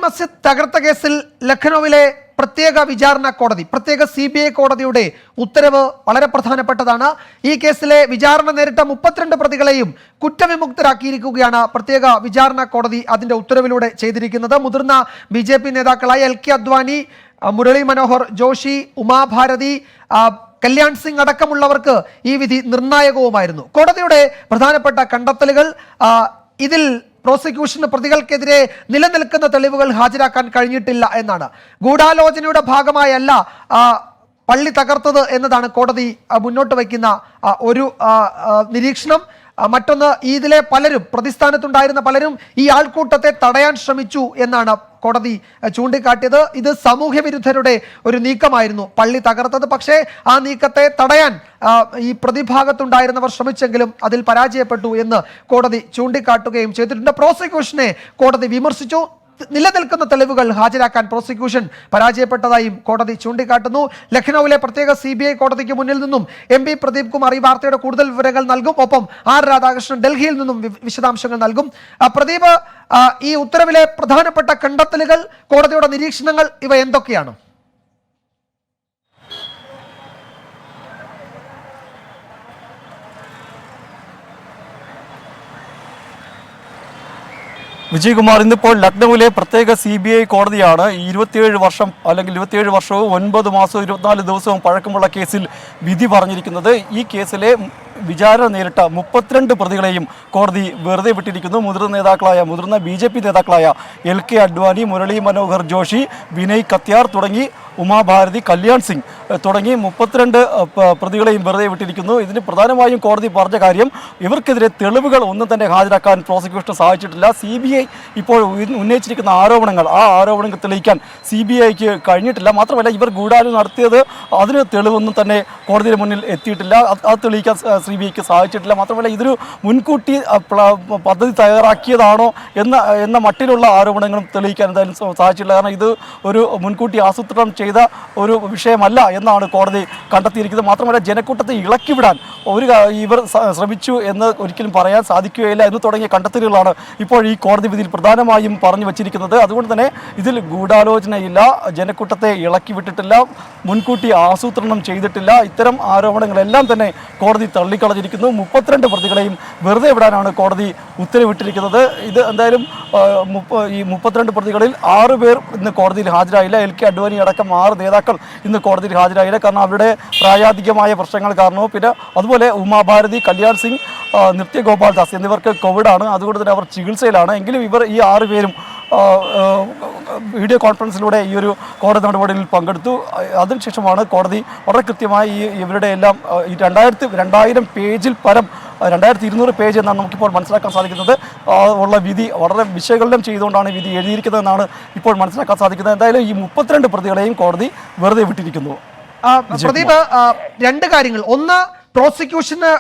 മസ്ജിദ് തകർത്ത കേസിൽ ലഖ്നൌവിലെ പ്രത്യേക വിചാരണ കോടതി, പ്രത്യേക CBI കോടതിയുടെ ഉത്തരവ് വളരെ പ്രധാനപ്പെട്ടതാണ്. ഈ കേസിലെ വിചാരണ നേരിട്ട 32 പ്രതികളെയും കുറ്റവിമുക്തരാക്കിയിരിക്കുകയാണ് പ്രത്യേക വിചാരണ കോടതി അതിന്റെ ഉത്തരവിലൂടെ ചെയ്തിരിക്കുന്നത്. മുതിർന്ന BJP നേതാക്കളായ LK അദ്വാനി, മുരളി മനോഹർ ജോഷി, ഉമാഭാരതി, കല്യാൺ സിംഗ് അടക്കമുള്ളവർക്ക് ഈ വിധി നിർണായകവുമായിരുന്നു. കോടതിയുടെ പ്രധാനപ്പെട്ട കണ്ടെത്തലുകൾ ഇതിൽ പ്രോസിക്യൂഷന് പ്രതികൾക്കെതിരെ നിലനിൽക്കുന്ന തെളിവുകൾ ഹാജരാക്കാൻ കഴിഞ്ഞിട്ടില്ല എന്നാണ്. ഗൂഢാലോചനയുടെ ഭാഗമായല്ല പള്ളി തകർത്തത് എന്നതാണ് കോടതി മുന്നോട്ട് വയ്ക്കുന്ന ഒരു നിരീക്ഷണം. മറ്റൊന്ന്, ഇതിലെ പലരും, പ്രതിസ്ഥാനത്തുണ്ടായിരുന്ന പലരും ഈ ആൾക്കൂട്ടത്തെ തടയാൻ ശ്രമിച്ചു എന്നാണ് കോടതി ചൂണ്ടിക്കാട്ടിയത്. ഇത് സാമൂഹ്യ വിരുദ്ധരുടെ ഒരു നീക്കമായിരുന്നു പള്ളി തകർത്തത്. പക്ഷേ ആ നീക്കത്തെ തടയാൻ ഈ പ്രതിഭാഗത്തുണ്ടായിരുന്നവർ ശ്രമിച്ചെങ്കിലും അതിൽ പരാജയപ്പെട്ടു എന്ന് കോടതി ചൂണ്ടിക്കാട്ടുകയും ചെയ്തിട്ടുണ്ട്. പ്രോസിക്യൂഷനെ കോടതി വിമർശിച്ചു. നിലനിൽക്കുന്ന തെളിവുകൾ ഹാജരാക്കാൻ പ്രോസിക്യൂഷൻ പരാജയപ്പെട്ടതായും കോടതി ചൂണ്ടിക്കാട്ടുന്നു. ലഖ്നൌവിലെ പ്രത്യേക CBI കോടതിക്ക് മുന്നിൽ നിന്നും MP പ്രദീപ് കുമാർ ഈ വാർത്തയുടെ കൂടുതൽ വിവരങ്ങൾ നൽകും. ഒപ്പം R രാധാകൃഷ്ണൻ ഡൽഹിയിൽ നിന്നും വിശദാംശങ്ങൾ നൽകും. പ്രദീപ്, ഈ ഉത്തരവിലെ പ്രധാനപ്പെട്ട കണ്ടെത്തലുകൾ, കോടതിയുടെ നിരീക്ഷണങ്ങൾ ഇവ എന്തൊക്കെയാണ്? വിജയകുമാർ, ഇന്നിപ്പോൾ ലക്നൌവിലെ പ്രത്യേക CBI കോടതിയാണ് 27 വർഷം അല്ലെങ്കിൽ 27 വർഷവും 9 മാസവും 24 ദിവസവും പഴക്കമുള്ള കേസിൽ വിധി പറഞ്ഞിരിക്കുന്നത്. ഈ കേസിലെ വിചാരണ നേരിട്ട 32 പ്രതികളെയും കോടതി വെറുതെ വിട്ടിരിക്കുന്നു. മുതിർന്ന BJP നേതാക്കളായ LK അഡ്വാനി, മുരളി മനോഹർ ജോഷി, വിനയ് കത്യാർ തുടങ്ങി ഉമാഭാരതി, കല്യാൺ സിംഗ് തുടങ്ങി 32 പ്രതികളെയും വെറുതെ വിട്ടിരിക്കുന്നു. ഇതിന് പ്രധാനമായും കോടതി പറഞ്ഞ കാര്യം, ഇവർക്കെതിരെ തെളിവുകൾ ഒന്നും തന്നെ ഹാജരാക്കാൻ പ്രോസിക്യൂഷന് സാധിച്ചിട്ടില്ല. CBI ഇപ്പോൾ ഉന്നയിച്ചിരിക്കുന്ന ആരോപണങ്ങൾ, ആ ആരോപണങ്ങൾ തെളിയിക്കാൻ CBIക്ക് കഴിഞ്ഞിട്ടില്ല. മാത്രമല്ല, ഇവർ ഗൂഢാലോചന നടത്തിയത് അതിന് തെളിവൊന്നും തന്നെ കോടതിയുടെ മുന്നിൽ എത്തിയിട്ടില്ല. അത് തെളിയിക്കാൻ CBIക്ക് സാധിച്ചിട്ടില്ല. മാത്രമല്ല, ഇതൊരു മുൻകൂട്ടി പദ്ധതി തയ്യാറാക്കിയതാണോ എന്ന മട്ടിലുള്ള ആരോപണങ്ങളും തെളിയിക്കാൻ എന്തായാലും സാധിച്ചിട്ടില്ല. കാരണം ഇത് ഒരു മുൻകൂട്ടി ആസൂത്രണം ചെയ്ത ഒരു വിഷയമല്ല എന്നാണ് കോടതി കണ്ടെത്തിയിരിക്കുന്നത്. മാത്രമല്ല, ജനക്കൂട്ടത്തെ ഇളക്കിവിടാൻ ഇവർ ശ്രമിച്ചു എന്ന് ഒരിക്കലും പറയാൻ സാധിക്കുകയില്ല എന്ന് തുടങ്ങിയ കണ്ടെത്തലുകളാണ് ഇപ്പോൾ ഈ കോടതി വിധിയിൽ പ്രധാനമായും പറഞ്ഞു വച്ചിരിക്കുന്നത്. അതുകൊണ്ട് തന്നെ ഇതിൽ ഗൂഢാലോചനയില്ല, ജനക്കൂട്ടത്തെ ഇളക്കി വിട്ടിട്ടില്ല, മുൻകൂട്ടി ആസൂത്രണം ചെയ്തിട്ടില്ല. ഇത്തരം ആരോപണങ്ങളെല്ലാം തന്നെ കോടതി തള്ളിക്കളഞ്ഞിരിക്കുന്നു. 32 പ്രതികളെയും വെറുതെ വിടാനാണ് കോടതി ഉത്തരവിട്ടിരിക്കുന്നത്. ഇത് എന്തായാലും ഈ 32 പ്രതികളിൽ 6 പേർ ഇന്ന് കോടതിയിൽ ഹാജരായില്ല. LK അഡ്വാനി അടക്കം 6 നേതാക്കൾ ഇന്ന് കോടതിയിൽ ഹാജരായില്ല. കാരണം അവരുടെ പ്രായാധികമായ പ്രശ്നങ്ങൾ കാരണവും പിന്നെ അതുപോലെ ഉമാഭാരതി, കല്യാൺ സിംഗ്, നിത്യ ഗോപാൽ ദാസ് എന്നിവർക്ക് കോവിഡാണ്. അതുകൊണ്ട് തന്നെ അവർ ചികിത്സയിലാണ്. എങ്കിലും ഇവർ ഈ 6 പേരും വീഡിയോ കോൺഫറൻസിലൂടെ ഈ ഒരു കോടതി നടപടിയിൽ പങ്കെടുത്തു. അതിനുശേഷമാണ് കോടതി വളരെ കൃത്യമായി ഇവരുടെ എല്ലാം ഈ 2000 പേജിൽ പരം 2200 പേജ് എന്നാണ് നമുക്കിപ്പോൾ മനസ്സിലാക്കാൻ സാധിക്കുന്നത് ഉള്ള വിധി വളരെ വിശകലനം ചെയ്തുകൊണ്ടാണ് വിധി എഴുതിയിരിക്കുന്നതെന്നാണ് ഇപ്പോൾ മനസ്സിലാക്കാൻ സാധിക്കുന്നത്. എന്തായാലും ഈ 32 പ്രതികളെയും കോടതി വെറുതെ വിട്ടിരിക്കുന്നു. പ്രദീപ്, 2 കാര്യങ്ങൾ. ഒന്ന്, പ്രോസിക്യൂഷന്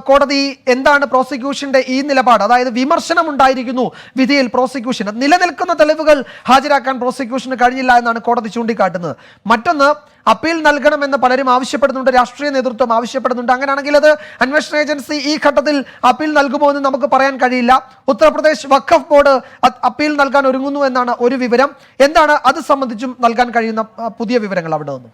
കോടതി എന്താണ് പ്രോസിക്യൂഷന്റെ ഈ നിലപാട്? അതായത് വിമർശനം ഉണ്ടായിരിക്കുന്നു വിധിയിൽ പ്രോസിക്യൂഷന്. നിലനിൽക്കുന്ന തെളിവുകൾ ഹാജരാക്കാൻ പ്രോസിക്യൂഷന് കഴിഞ്ഞില്ല എന്നാണ് കോടതി ചൂണ്ടിക്കാട്ടുന്നത്. മറ്റൊന്ന്, അപ്പീൽ നൽകണമെന്ന് പലരും ആവശ്യപ്പെടുന്നുണ്ട്, രാഷ്ട്രീയ നേതൃത്വം ആവശ്യപ്പെടുന്നുണ്ട്. അങ്ങനെയാണെങ്കിൽ അത് അന്വേഷണ ഏജൻസി ഈ ഘട്ടത്തിൽ അപ്പീൽ നൽകുമോ എന്ന് നമുക്ക് പറയാൻ കഴിയില്ല. ഉത്തർപ്രദേശ് വഖഫ് ബോർഡ് അപ്പീൽ നൽകാൻ ഒരുങ്ങുന്നു എന്നാണ് ഒരു വിവരം. എന്താണ് അത് സംബന്ധിച്ചും നൽകാൻ കഴിയുന്ന പുതിയ വിവരങ്ങൾ അവിടെ നിന്നും?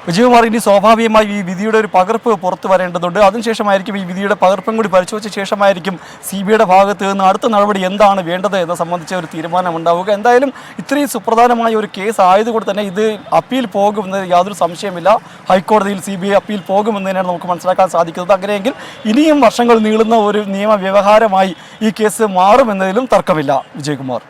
വിജയകുമാർ, ഇനി സ്വാഭാവികമായി ഈ വിധിയുടെ ഒരു പകർപ്പ് പുറത്തു വരേണ്ടതുണ്ട്. അതിനുശേഷമായിരിക്കും ഈ വിധിയുടെ പകർപ്പും കൂടി പരിശോധിച്ച ശേഷമായിരിക്കും CBIയുടെ ഭാഗത്ത് നിന്ന് അടുത്ത നടപടി എന്താണ് വേണ്ടത് എന്നെ സംബന്ധിച്ച ഒരു തീരുമാനം ഉണ്ടാവുക. എന്തായാലും ഇത്രയും സുപ്രധാനമായ ഒരു കേസ് ആയതുകൊണ്ട് തന്നെ ഇത് അപ്പീൽ പോകുമെന്ന് യാതൊരു സംശയമില്ല. ഹൈക്കോടതിയിൽ CBI അപ്പീൽ പോകുമെന്നതിനാണ് നമുക്ക് മനസ്സിലാക്കാൻ സാധിക്കുന്നത്. അങ്ങനെയെങ്കിൽ ഇനിയും വർഷങ്ങൾ നീളുന്ന ഒരു നിയമവ്യവഹാരമായി ഈ കേസ് മാറുമെന്നതിലും തർക്കമില്ല. വിജയകുമാർ,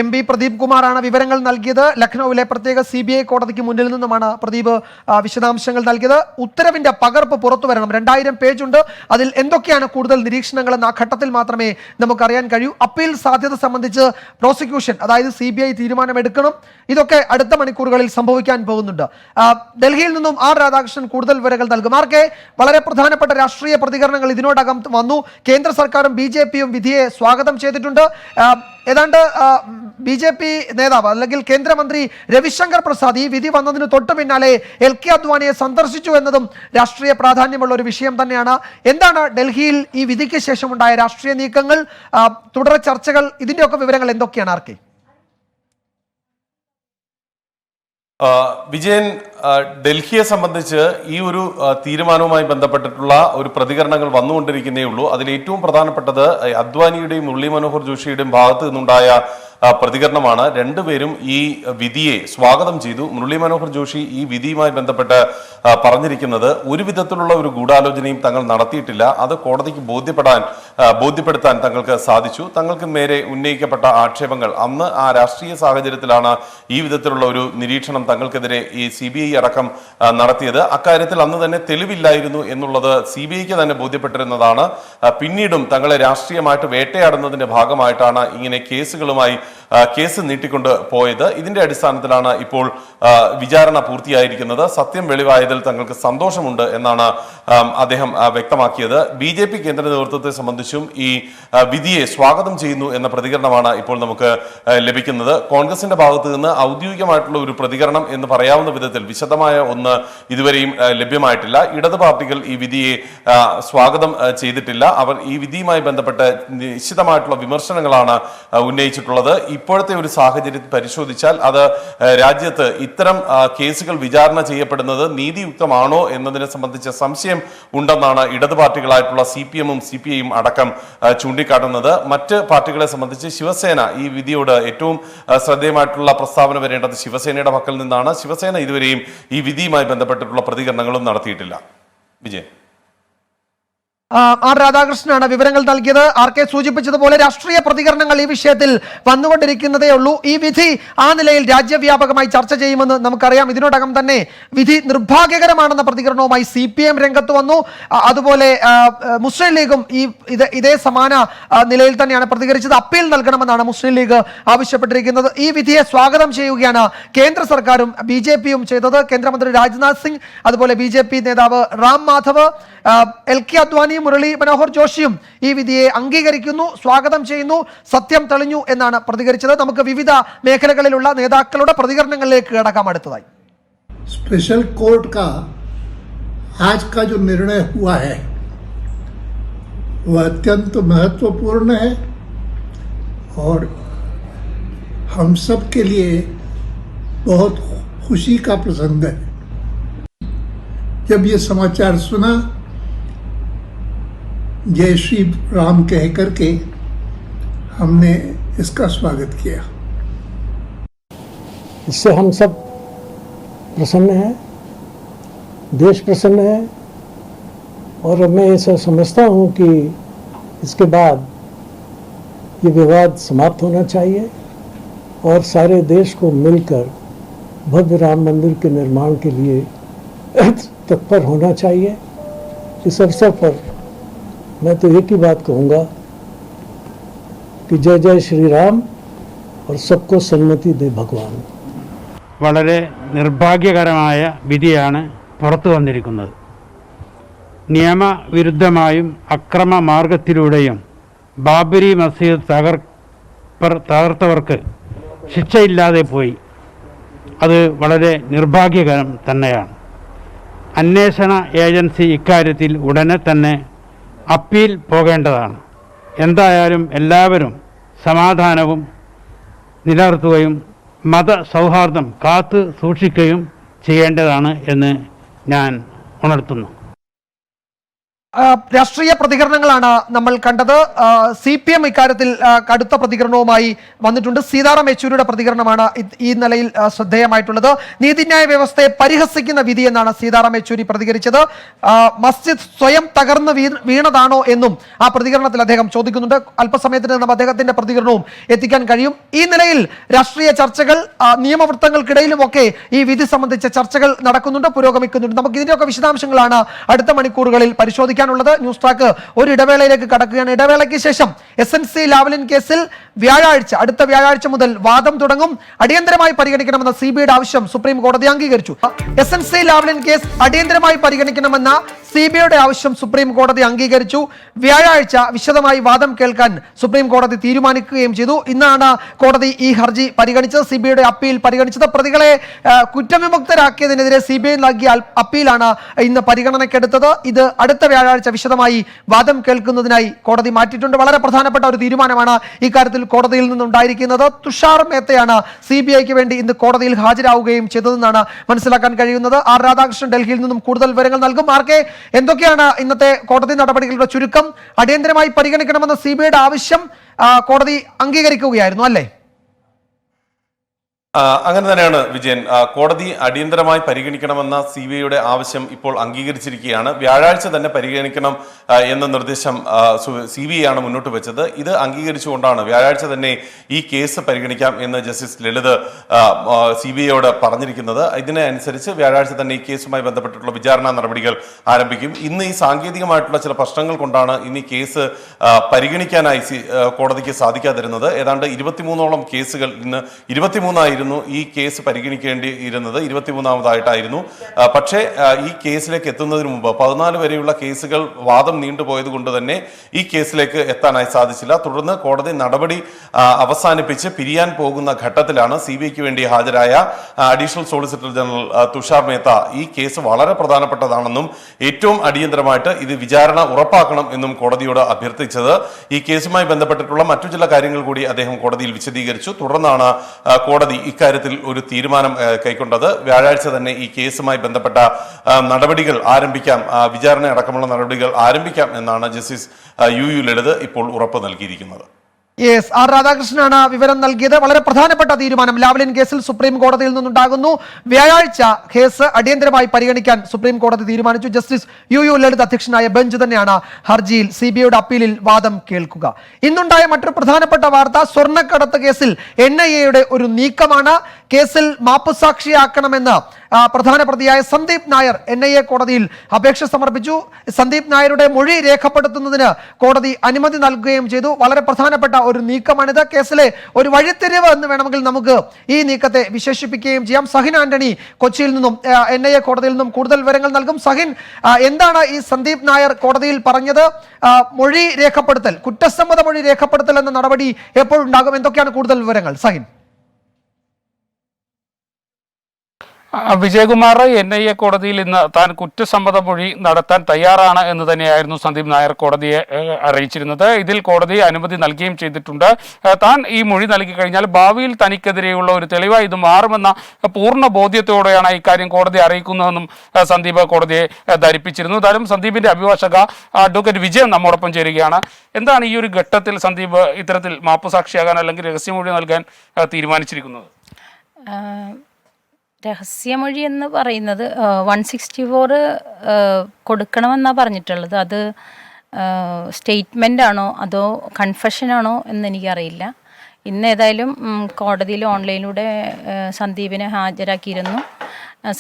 MP പ്രദീപ് കുമാറാണ് വിവരങ്ങൾ നൽകിയത്. ലഖ്നൌവിലെ പ്രത്യേക CBI കോടതിക്ക് മുന്നിൽ നിന്നുമാണ് പ്രദീപ് വിശദാംശങ്ങൾ നൽകിയത്. ഉത്തരവിന്റെ പകർപ്പ് പുറത്തു വരണം. 2000 പേജുണ്ട്. അതിൽ എന്തൊക്കെയാണ് കൂടുതൽ നിരീക്ഷണങ്ങൾ എന്ന ആ ഘട്ടത്തിൽ മാത്രമേ നമുക്കറിയാൻ കഴിയൂ. അപ്പീൽ സാധ്യത സംബന്ധിച്ച് പ്രോസിക്യൂഷൻ, അതായത് CBI തീരുമാനമെടുക്കണം. ഇതൊക്കെ അടുത്ത മണിക്കൂറുകളിൽ സംഭവിക്കാൻ പോകുന്നുണ്ട്. ഡൽഹിയിൽ നിന്നും R രാധാകൃഷ്ണൻ കൂടുതൽ വിവരങ്ങൾ നൽകും. ആർക്കെ, വളരെ പ്രധാനപ്പെട്ട രാഷ്ട്രീയ പ്രതികരണങ്ങൾ ഇതിനോടകം വന്നു. കേന്ദ്ര സർക്കാരും BJPയും വിധിയെ സ്വാഗതം ചെയ്തിട്ടുണ്ട്. ഏതാണ്ട് BJP നേതാവ് അല്ലെങ്കിൽ കേന്ദ്രമന്ത്രി രവിശങ്കർ പ്രസാദ് ഈ വിധി വന്നതിന് തൊട്ട് പിന്നാലെ LK അദ്വാനിയെ സന്ദർശിച്ചു എന്നതും രാഷ്ട്രീയ പ്രാധാന്യമുള്ള ഒരു വിഷയം തന്നെയാണ്. എന്താണ് ഡൽഹിയിൽ ഈ വിധിക്ക് ശേഷമുണ്ടായ രാഷ്ട്രീയ നീക്കങ്ങൾ, തുടർ ചർച്ചകൾ, ഇതിന്റെയൊക്കെ വിവരങ്ങൾ എന്തൊക്കെയാണ് ആർക്കെ? വിജയൻ, ഡൽഹിയെ സംബന്ധിച്ച് ഈ ഒരു തീരുമാനവുമായി ബന്ധപ്പെട്ടിട്ടുള്ള ഒരു പ്രതികരണങ്ങൾ വന്നുകൊണ്ടിരിക്കുന്നേ ഉള്ളൂ. അതിൽ ഏറ്റവും പ്രധാനപ്പെട്ടത് അദ്വാനിയുടെയും മുരളി മനോഹർ ജോഷിയുടെയും ഭാഗത്ത് നിന്നുണ്ടായ പ്രതികരണമാണ്. രണ്ടുപേരും ഈ വിധിയെ സ്വാഗതം ചെയ്തു. മുരളി മനോഹർ ജോഷി ഈ വിധിയുമായി ബന്ധപ്പെട്ട് പറഞ്ഞിരിക്കുന്നത് ഒരു വിധത്തിലുള്ള ഒരു ഗൂഢാലോചനയും തങ്ങൾ നടത്തിയിട്ടില്ല, അത് കോടതിക്ക് ബോധ്യപ്പെടുത്താൻ തങ്ങൾക്ക് സാധിച്ചു. തങ്ങൾക്ക് നേരെ ഉന്നയിക്കപ്പെട്ട ആക്ഷേപങ്ങൾ അന്ന് ആ രാഷ്ട്രീയ സാഹചര്യത്തിലാണ് ഈ വിധത്തിലുള്ള ഒരു നിരീക്ഷണം തങ്ങൾക്കെതിരെ ഈ CBI അടക്കം നടത്തിയത്. അക്കാര്യത്തിൽ അന്ന് തന്നെ തെളിവില്ലായിരുന്നു എന്നുള്ളത് CBIക്ക് തന്നെ ബോധ്യപ്പെട്ടിരുന്നതാണ്. പിന്നീടും തങ്ങളെ രാഷ്ട്രീയമായിട്ട് വേട്ടയാടുന്നതിന്റെ ഭാഗമായിട്ടാണ് ഇങ്ങനെ കേസ് നീട്ടിക്കൊണ്ട് പോയത്. ഇതിന്റെ അടിസ്ഥാനത്തിലാണ് ഇപ്പോൾ വിചാരണ പൂർത്തിയായിരിക്കുന്നത്. സത്യം വെളിവായതിൽ തങ്ങൾക്ക് സന്തോഷമുണ്ട് എന്നാണ് അദ്ദേഹം വ്യക്തമാക്കിയത്. BJP കേന്ദ്ര നേതൃത്വത്തെ സംബന്ധിച്ചും ഈ വിധിയെ സ്വാഗതം ചെയ്യുന്നു എന്ന പ്രതികരണമാണ് ഇപ്പോൾ നമുക്ക് ലഭിക്കുന്നത്. കോൺഗ്രസിന്റെ ഭാഗത്ത് നിന്ന് ഔദ്യോഗികമായിട്ടുള്ള ഒരു പ്രതികരണം എന്ന് പറയാവുന്ന വിധത്തിൽ വിശദമായ ഒന്ന് ഇതുവരെയും ലഭ്യമായിട്ടില്ല. ഇടത് പാർട്ടികൾ ഈ വിധിയെ സ്വാഗതം ചെയ്തിട്ടില്ല. അവർ ഈ വിധിയുമായി ബന്ധപ്പെട്ട് നിശ്ചിതമായിട്ടുള്ള വിമർശനങ്ങളാണ് ഉന്നയിച്ചിട്ടുള്ളത്. ഇപ്പോഴത്തെ ഒരു സാഹചര്യത്തിൽ പരിശോധിച്ചാൽ അത് രാജ്യത്ത് ഇത്തരം കേസുകൾ വിചാരണ ചെയ്യപ്പെടുന്നത് നീതിയുക്തമാണോ എന്നതിനെ സംബന്ധിച്ച സംശയം ഉണ്ടെന്നാണ് ഇടത് പാർട്ടികളായിട്ടുള്ള CPM-ഉം CPI-യും അടക്കം ചൂണ്ടിക്കാട്ടുന്നത്. മറ്റ് പാർട്ടികളെ സംബന്ധിച്ച് ശിവസേന ഈ വിധിയോട് ഏറ്റവും ശ്രദ്ധേയമായിട്ടുള്ള പ്രസ്താവന വരേണ്ടത് ശിവസേനയുടെ പക്കൽ നിന്നാണ്. ശിവസേന ഇതുവരെയും ഈ വിധിയുമായി ബന്ധപ്പെട്ടിട്ടുള്ള പ്രതികരണങ്ങളും നടത്തിയിട്ടില്ല. വിജയൻ. ആർ രാധാകൃഷ്ണനാണ് വിവരങ്ങൾ നൽകിയത്. RK സൂചിപ്പിച്ചതുപോലെ രാഷ്ട്രീയ പ്രതികരണങ്ങൾ ഈ വിഷയത്തിൽ വന്നുകൊണ്ടിരിക്കുന്നതേ ഉള്ളൂ. ഈ വിധി ആ നിലയിൽ രാജ്യവ്യാപകമായി ചർച്ച ചെയ്യുമെന്ന് നമുക്കറിയാം. ഇതിനോടകം തന്നെ വിധി നിർഭാഗ്യകരമാണെന്ന പ്രതികരണവുമായി CPM രംഗത്ത് വന്നു. അതുപോലെ മുസ്ലിം ലീഗും ഇതേ സമാന നിലയിൽ തന്നെയാണ് പ്രതികരിച്ചത്. അപ്പീൽ നൽകണമെന്നാണ് മുസ്ലിം ലീഗ് ആവശ്യപ്പെട്ടിരിക്കുന്നത്. ഈ വിധിയെ സ്വാഗതം ചെയ്യുകയാണ് കേന്ദ്ര സർക്കാരും BJP-യും ചെയ്തത്. കേന്ദ്രമന്ത്രി രാജ്നാഥ് സിംഗ്, അതുപോലെ BJP നേതാവ് റാം മാധവ്, LK അദ്വാനിയും മുരളി മനോഹർ ജോഷിയും ഈ വിധിയെ അംഗീകരിക്കുന്നു, സ്വാഗതം ചെയ്യുന്നു, സത്യം തെളിഞ്ഞു എന്നാണ് പ്രതികരിച്ചത്. നമുക്ക് വിവിധ മേഖലകളിലുള്ള നേതാക്കളുടെ പ്രതികരണങ്ങളിലേക്ക് കടക്കാം. അടുത്തതായി स्पेशल कोर्ट का आज का जो निर्णय हुआ है वह अत्यंत महत्वपूर्ण है और हम सब के लिए बहुत खुशी का प्रसंग है. जब ये समाचार सुना, जय श्री राम कह करके हमने इसका स्वागत किया. इससे हम सब प्रसन्न हैं, देश प्रसन्न है और मैं ऐसा समझता हूँ कि इसके बाद ये विवाद समाप्त होना चाहिए और सारे देश को मिलकर भव्य राम मंदिर के निर्माण के लिए तत्पर होना चाहिए. इस अवसर पर मैं तो एक ही बात कहूँगा कि जय जय श्री राम और सबको सन्मति दे भगवान. വളരെ നിർഭാഗ്യകരമായ വിധിയാണ് പുറത്തു വന്നിരിക്കുന്നത്. നിയമവിരുദ്ധമായും അക്രമ മാർഗത്തിലൂടെയും ബാബരി മസ്ജിദ് തകർത്തവർക്ക് ശിക്ഷയില്ലാതെ പോയി. അത് വളരെ നിർഭാഗ്യകരം തന്നെയാണ്. അന്വേഷണ ഏജൻസി ഇക്കാര്യത്തിൽ ഉടനെ തന്നെ അപ്പീൽ പോകേണ്ടതാണ്. എന്തായാലും എല്ലാവരും സമാധാനവും നിലനിർത്തുകയും മതസൗഹാർദ്ദം കാത്തു സൂക്ഷിക്കുകയും ചെയ്യേണ്ടതാണ് എന്ന് ഞാൻ ഉണർത്തുന്നു. രാഷ്ട്രീയ പ്രതികരണങ്ങളാണ് നമ്മൾ കണ്ടത്. CPM ഇക്കാര്യത്തിൽ കടുത്ത പ്രതികരണവുമായി വന്നിട്ടുണ്ട്. സീതാറാം യെച്ചൂരിയുടെ പ്രതികരണമാണ് ഈ നിലയിൽ ശ്രദ്ധേയമായിട്ടുള്ളത്. നീതിന്യായ വ്യവസ്ഥയെ പരിഹസിക്കുന്ന വിധി എന്നാണ് സീതാറാം യെച്ചൂരി പ്രതികരിച്ചത്. മസ്ജിദ് സ്വയം തകർന്ന് വീണതാണോ എന്നും ആ പ്രതികരണത്തിൽ അദ്ദേഹം ചോദിക്കുന്നുണ്ട്. അല്പസമയത്തിനകം അദ്ദേഹത്തിന്റെ പ്രതികരണവും എത്തിക്കാൻ കഴിയും. ഈ നിലയിൽ രാഷ്ട്രീയ ചർച്ചകൾ നിയമവൃത്തങ്ങൾക്കിടയിലുമൊക്കെ ഈ വിധി സംബന്ധിച്ച ചർച്ചകൾ നടക്കുന്നുണ്ട്, പുരോഗമിക്കുന്നുണ്ട്. നമുക്ക് ഇതിന്റെയൊക്കെ വിശദാംശങ്ങളാണ് അടുത്ത മണിക്കൂറുകളിൽ പരിശോധിക്കാൻ ന്യൂസ് ട്രാക്ക് ഒരു ഇടവേളയിലേക്ക് കടക്കുകയാണ്. ഇടവേളയ്ക്ക് ശേഷം SNC ലാവ്ലിൻ കേസിൽ അടുത്ത വ്യാഴാഴ്ച മുതൽ വാദം തുടങ്ങും. അടിയന്തരമായി പരിഗണിക്കണമെന്ന CBIയുടെ ആവശ്യം സുപ്രീം കോടതി അംഗീകരിച്ചു. SNC ലാവ്ലിൻ കേസ് അടിയന്തരമായി പരിഗണിക്കണമെന്ന CBIയുടെ ആവശ്യം സുപ്രീം കോടതി അംഗീകരിച്ചു. വ്യാഴാഴ്ച വിശദമായി വാദം കേൾക്കാൻ സുപ്രീം കോടതി തീരുമാനിക്കുകയും ചെയ്തു. ഇന്നാണ് കോടതി ഈ ഹർജി പരിഗണിച്ചത്. CBIയുടെ അപ്പീൽ പരിഗണിച്ചത്. പ്രതികളെ കുറ്റവിമുക്തരാക്കിയതിനെതിരെ CBI നൽകിയ അപ്പീലാണ് ഇന്ന് പരിഗണനയ്ക്കെടുത്തത്. ഇത് അടുത്ത വ്യാഴാഴ്ച വിശദമായി വാദം കേൾക്കുന്നതിനായി കോടതി മാറ്റിയിട്ടുണ്ട്. വളരെ പ്രധാനപ്പെട്ട ഒരു തീരുമാനമാണ് ഇക്കാര്യത്തിൽ കോടതിയിൽ നിന്നുണ്ടായിരിക്കുന്നത്. തുഷാർ മേത്തയാണ് CBIക്ക് വേണ്ടി ഇന്ന് കോടതിയിൽ ഹാജരാവുകയും ചെയ്തതെന്നാണ് മനസ്സിലാക്കാൻ കഴിയുന്നത്. R രാധാകൃഷ്ണൻ ഡൽഹിയിൽ നിന്നും കൂടുതൽ വിവരങ്ങൾ നൽകും. ആർക്കെ, എന്തൊക്കെയാണ് ഇന്നത്തെ കോടതി നടപടികളുടെ ചുരുക്കം? അടിയന്തരമായി പരിഗണിക്കണമെന്ന CBIയുടെ ആവശ്യം കോടതി അംഗീകരിക്കുകയായിരുന്നു അല്ലേ? അങ്ങനെ തന്നെയാണ് വിജയൻ. കോടതി അടിയന്തരമായി പരിഗണിക്കണമെന്ന CBIയുടെ ആവശ്യം ഇപ്പോൾ അംഗീകരിച്ചിരിക്കുകയാണ്. വ്യാഴാഴ്ച തന്നെ പരിഗണിക്കണം എന്ന നിർദ്ദേശം CBI ആണ് മുന്നോട്ട് വെച്ചത്. ഇത് അംഗീകരിച്ചുകൊണ്ടാണ് വ്യാഴാഴ്ച തന്നെ ഈ കേസ് പരിഗണിക്കാം എന്ന് ജസ്റ്റിസ് ലളിത് CBIയോട് പറഞ്ഞിരിക്കുന്നത്. ഇതിനനുസരിച്ച് വ്യാഴാഴ്ച തന്നെ ഈ കേസുമായി ബന്ധപ്പെട്ടിട്ടുള്ള വിചാരണ നടപടികൾ ആരംഭിക്കും. ഇന്ന് ഈ സാങ്കേതികമായിട്ടുള്ള ചില പ്രശ്നങ്ങൾ കൊണ്ടാണ് ഇന്ന് ഈ കേസ് പരിഗണിക്കാനായി കോടതിക്ക് സാധിക്കാതിരുന്നത്. ഏതാണ്ട് 23ഓളം കേസുകൾ, ഇന്ന് 23 ഈ കേസ് പരിഗണിക്കേണ്ടിയിരുന്നത് 23ാമതായിട്ടായിരുന്നു. പക്ഷേ ഈ കേസിലേക്ക് എത്തുന്നതിന് മുമ്പ് 14 വരെയുള്ള കേസുകൾ വാദം നീണ്ടുപോയത് കൊണ്ട് തന്നെ ഈ കേസിലേക്ക് എത്താനായി സാധിച്ചില്ല. തുടർന്ന് കോടതി നടപടി അവസാനിപ്പിച്ച് പിരിയാൻ പോകുന്ന ഘട്ടത്തിലാണ് CBIക്ക് വേണ്ടി ഹാജരായ additional solicitor general Tushar Mehta ഈ കേസ് വളരെ പ്രധാനപ്പെട്ടതാണെന്നും ഏറ്റവും അടിയന്തരമായിട്ട് ഇത് വിചാരണ ഉറപ്പാക്കണം എന്നും കോടതിയോട് അഭ്യർത്ഥിച്ചത്. ഈ കേസുമായി ബന്ധപ്പെട്ടിട്ടുള്ള മറ്റു ചില കാര്യങ്ങൾ കൂടി അദ്ദേഹം കോടതിയിൽ വിശദീകരിച്ചു. തുടർന്നാണ് കോടതി ഇക്കാര്യത്തിൽ ഒരു തീരുമാനം കൈക്കൊണ്ടത്. വ്യാഴാഴ്ച തന്നെ ഈ കേസുമായി ബന്ധപ്പെട്ട നടപടികൾ ആരംഭിക്കാം, വിചാരണ അടക്കമുള്ള നടപടികൾ ആരംഭിക്കാം എന്നാണ് ജസ്റ്റിസ് UU ലളിത് ഇപ്പോൾ ഉറപ്പ് നൽകിയിരിക്കുന്നത്. യെസ്, R രാധാകൃഷ്ണനാണ് വിവരം നൽകിയത്. വളരെ പ്രധാനപ്പെട്ട തീരുമാനം ലാവ്ലിൻ കേസിൽ സുപ്രീം കോടതിയിൽ നിന്നുണ്ടാകുന്നു. വ്യാഴാഴ്ച കേസ് അടിയന്തരമായി പരിഗണിക്കാൻ സുപ്രീം കോടതി തീരുമാനിച്ചു. ജസ്റ്റിസ് UU ലളിത് അധ്യക്ഷനായ ബെഞ്ച് തന്നെയാണ് ഹർജിയിൽ CBIയുടെ അപ്പീലിൽ വാദം കേൾക്കുക. ഇന്നുണ്ടായ മറ്റൊരു പ്രധാനപ്പെട്ട വാർത്ത സ്വർണ്ണക്കടത്ത് കേസിൽ NIAയുടെ ഒരു നീക്കമാണ്. കേസിൽ മാപ്പുസാക്ഷിയാക്കണമെന്ന് പ്രധാന പ്രതിയായ സന്ദീപ് നായർ NIA കോടതിയിൽ അപേക്ഷ സമർപ്പിച്ചു. സന്ദീപ് നായരുടെ മൊഴി രേഖപ്പെടുത്തുന്നതിന് കോടതി അനുമതി നൽകുകയും ചെയ്തു. വളരെ പ്രധാനപ്പെട്ട ഒരു നീക്കമാണിത്. കേസിലെ ഒരു വഴിത്തിരിവ് എന്ന് വേണമെങ്കിൽ നമുക്ക് ഈ നീക്കത്തെ വിശേഷിപ്പിക്കുകയും ചെയ്യാം. സഹിൻ ആന്റണി കൊച്ചിയിൽ നിന്നും NIA കോടതിയിൽ നിന്നും കൂടുതൽ വിവരങ്ങൾ നൽകും. സഹിൻ, എന്താണ് ഈ സന്ദീപ് നായർ കോടതിയിൽ പറഞ്ഞത്? മൊഴി രേഖപ്പെടുത്തൽ, കുറ്റസമ്മത മൊഴി രേഖപ്പെടുത്തൽ എന്ന നടപടി എപ്പോഴുണ്ടാകും? എന്തൊക്കെയാണ് കൂടുതൽ വിവരങ്ങൾ സഹിൻ? വിജയകുമാർ, NIA കോടതിയിൽ ഇന്ന് താൻ കുറ്റസമ്മത മൊഴി നടത്താൻ തയ്യാറാണ് എന്ന് തന്നെയായിരുന്നു സന്ദീപ് നായർ കോടതിയെ അറിയിച്ചിരുന്നത്. ഇതിൽ കോടതി അനുമതി നൽകുകയും ചെയ്തിട്ടുണ്ട്. താൻ ഈ മൊഴി നൽകി കഴിഞ്ഞാൽ ഭാവിയിൽ തനിക്കെതിരെയുള്ള ഒരു തെളിവായി ഇത് മാറുമെന്ന പൂർണ്ണ ബോധ്യത്തോടെയാണ് ഇക്കാര്യം കോടതി അറിയിക്കുന്നതെന്നും സന്ദീപ് കോടതിയെ ധരിപ്പിച്ചിരുന്നു. എന്തായാലും സന്ദീപിന്റെ അഭിഭാഷക അഡ്വക്കേറ്റ് വിജയൻ നമ്മോടൊപ്പം ചേരുകയാണ്. എന്താണ് ഈ ഒരു ഘട്ടത്തിൽ സന്ദീപ് ഇത്തരത്തിൽ മാപ്പുസാക്ഷിയാകാൻ അല്ലെങ്കിൽ രഹസ്യമൊഴി നൽകാൻ തീരുമാനിച്ചിരിക്കുന്നത്? രഹസ്യമൊഴി എന്ന് പറയുന്നത് 164 കൊടുക്കണമെന്നാണ് പറഞ്ഞിട്ടുള്ളത്. അത് സ്റ്റേറ്റ്മെൻ്റ് ആണോ അതോ കൺഫെഷനാണോ എന്നെനിക്കറിയില്ല. ഇന്ന് ഏതായാലും കോടതിയിൽ ഓൺലൈനിലൂടെ സന്ദീപിനെ ഹാജരാക്കിയിരുന്നു.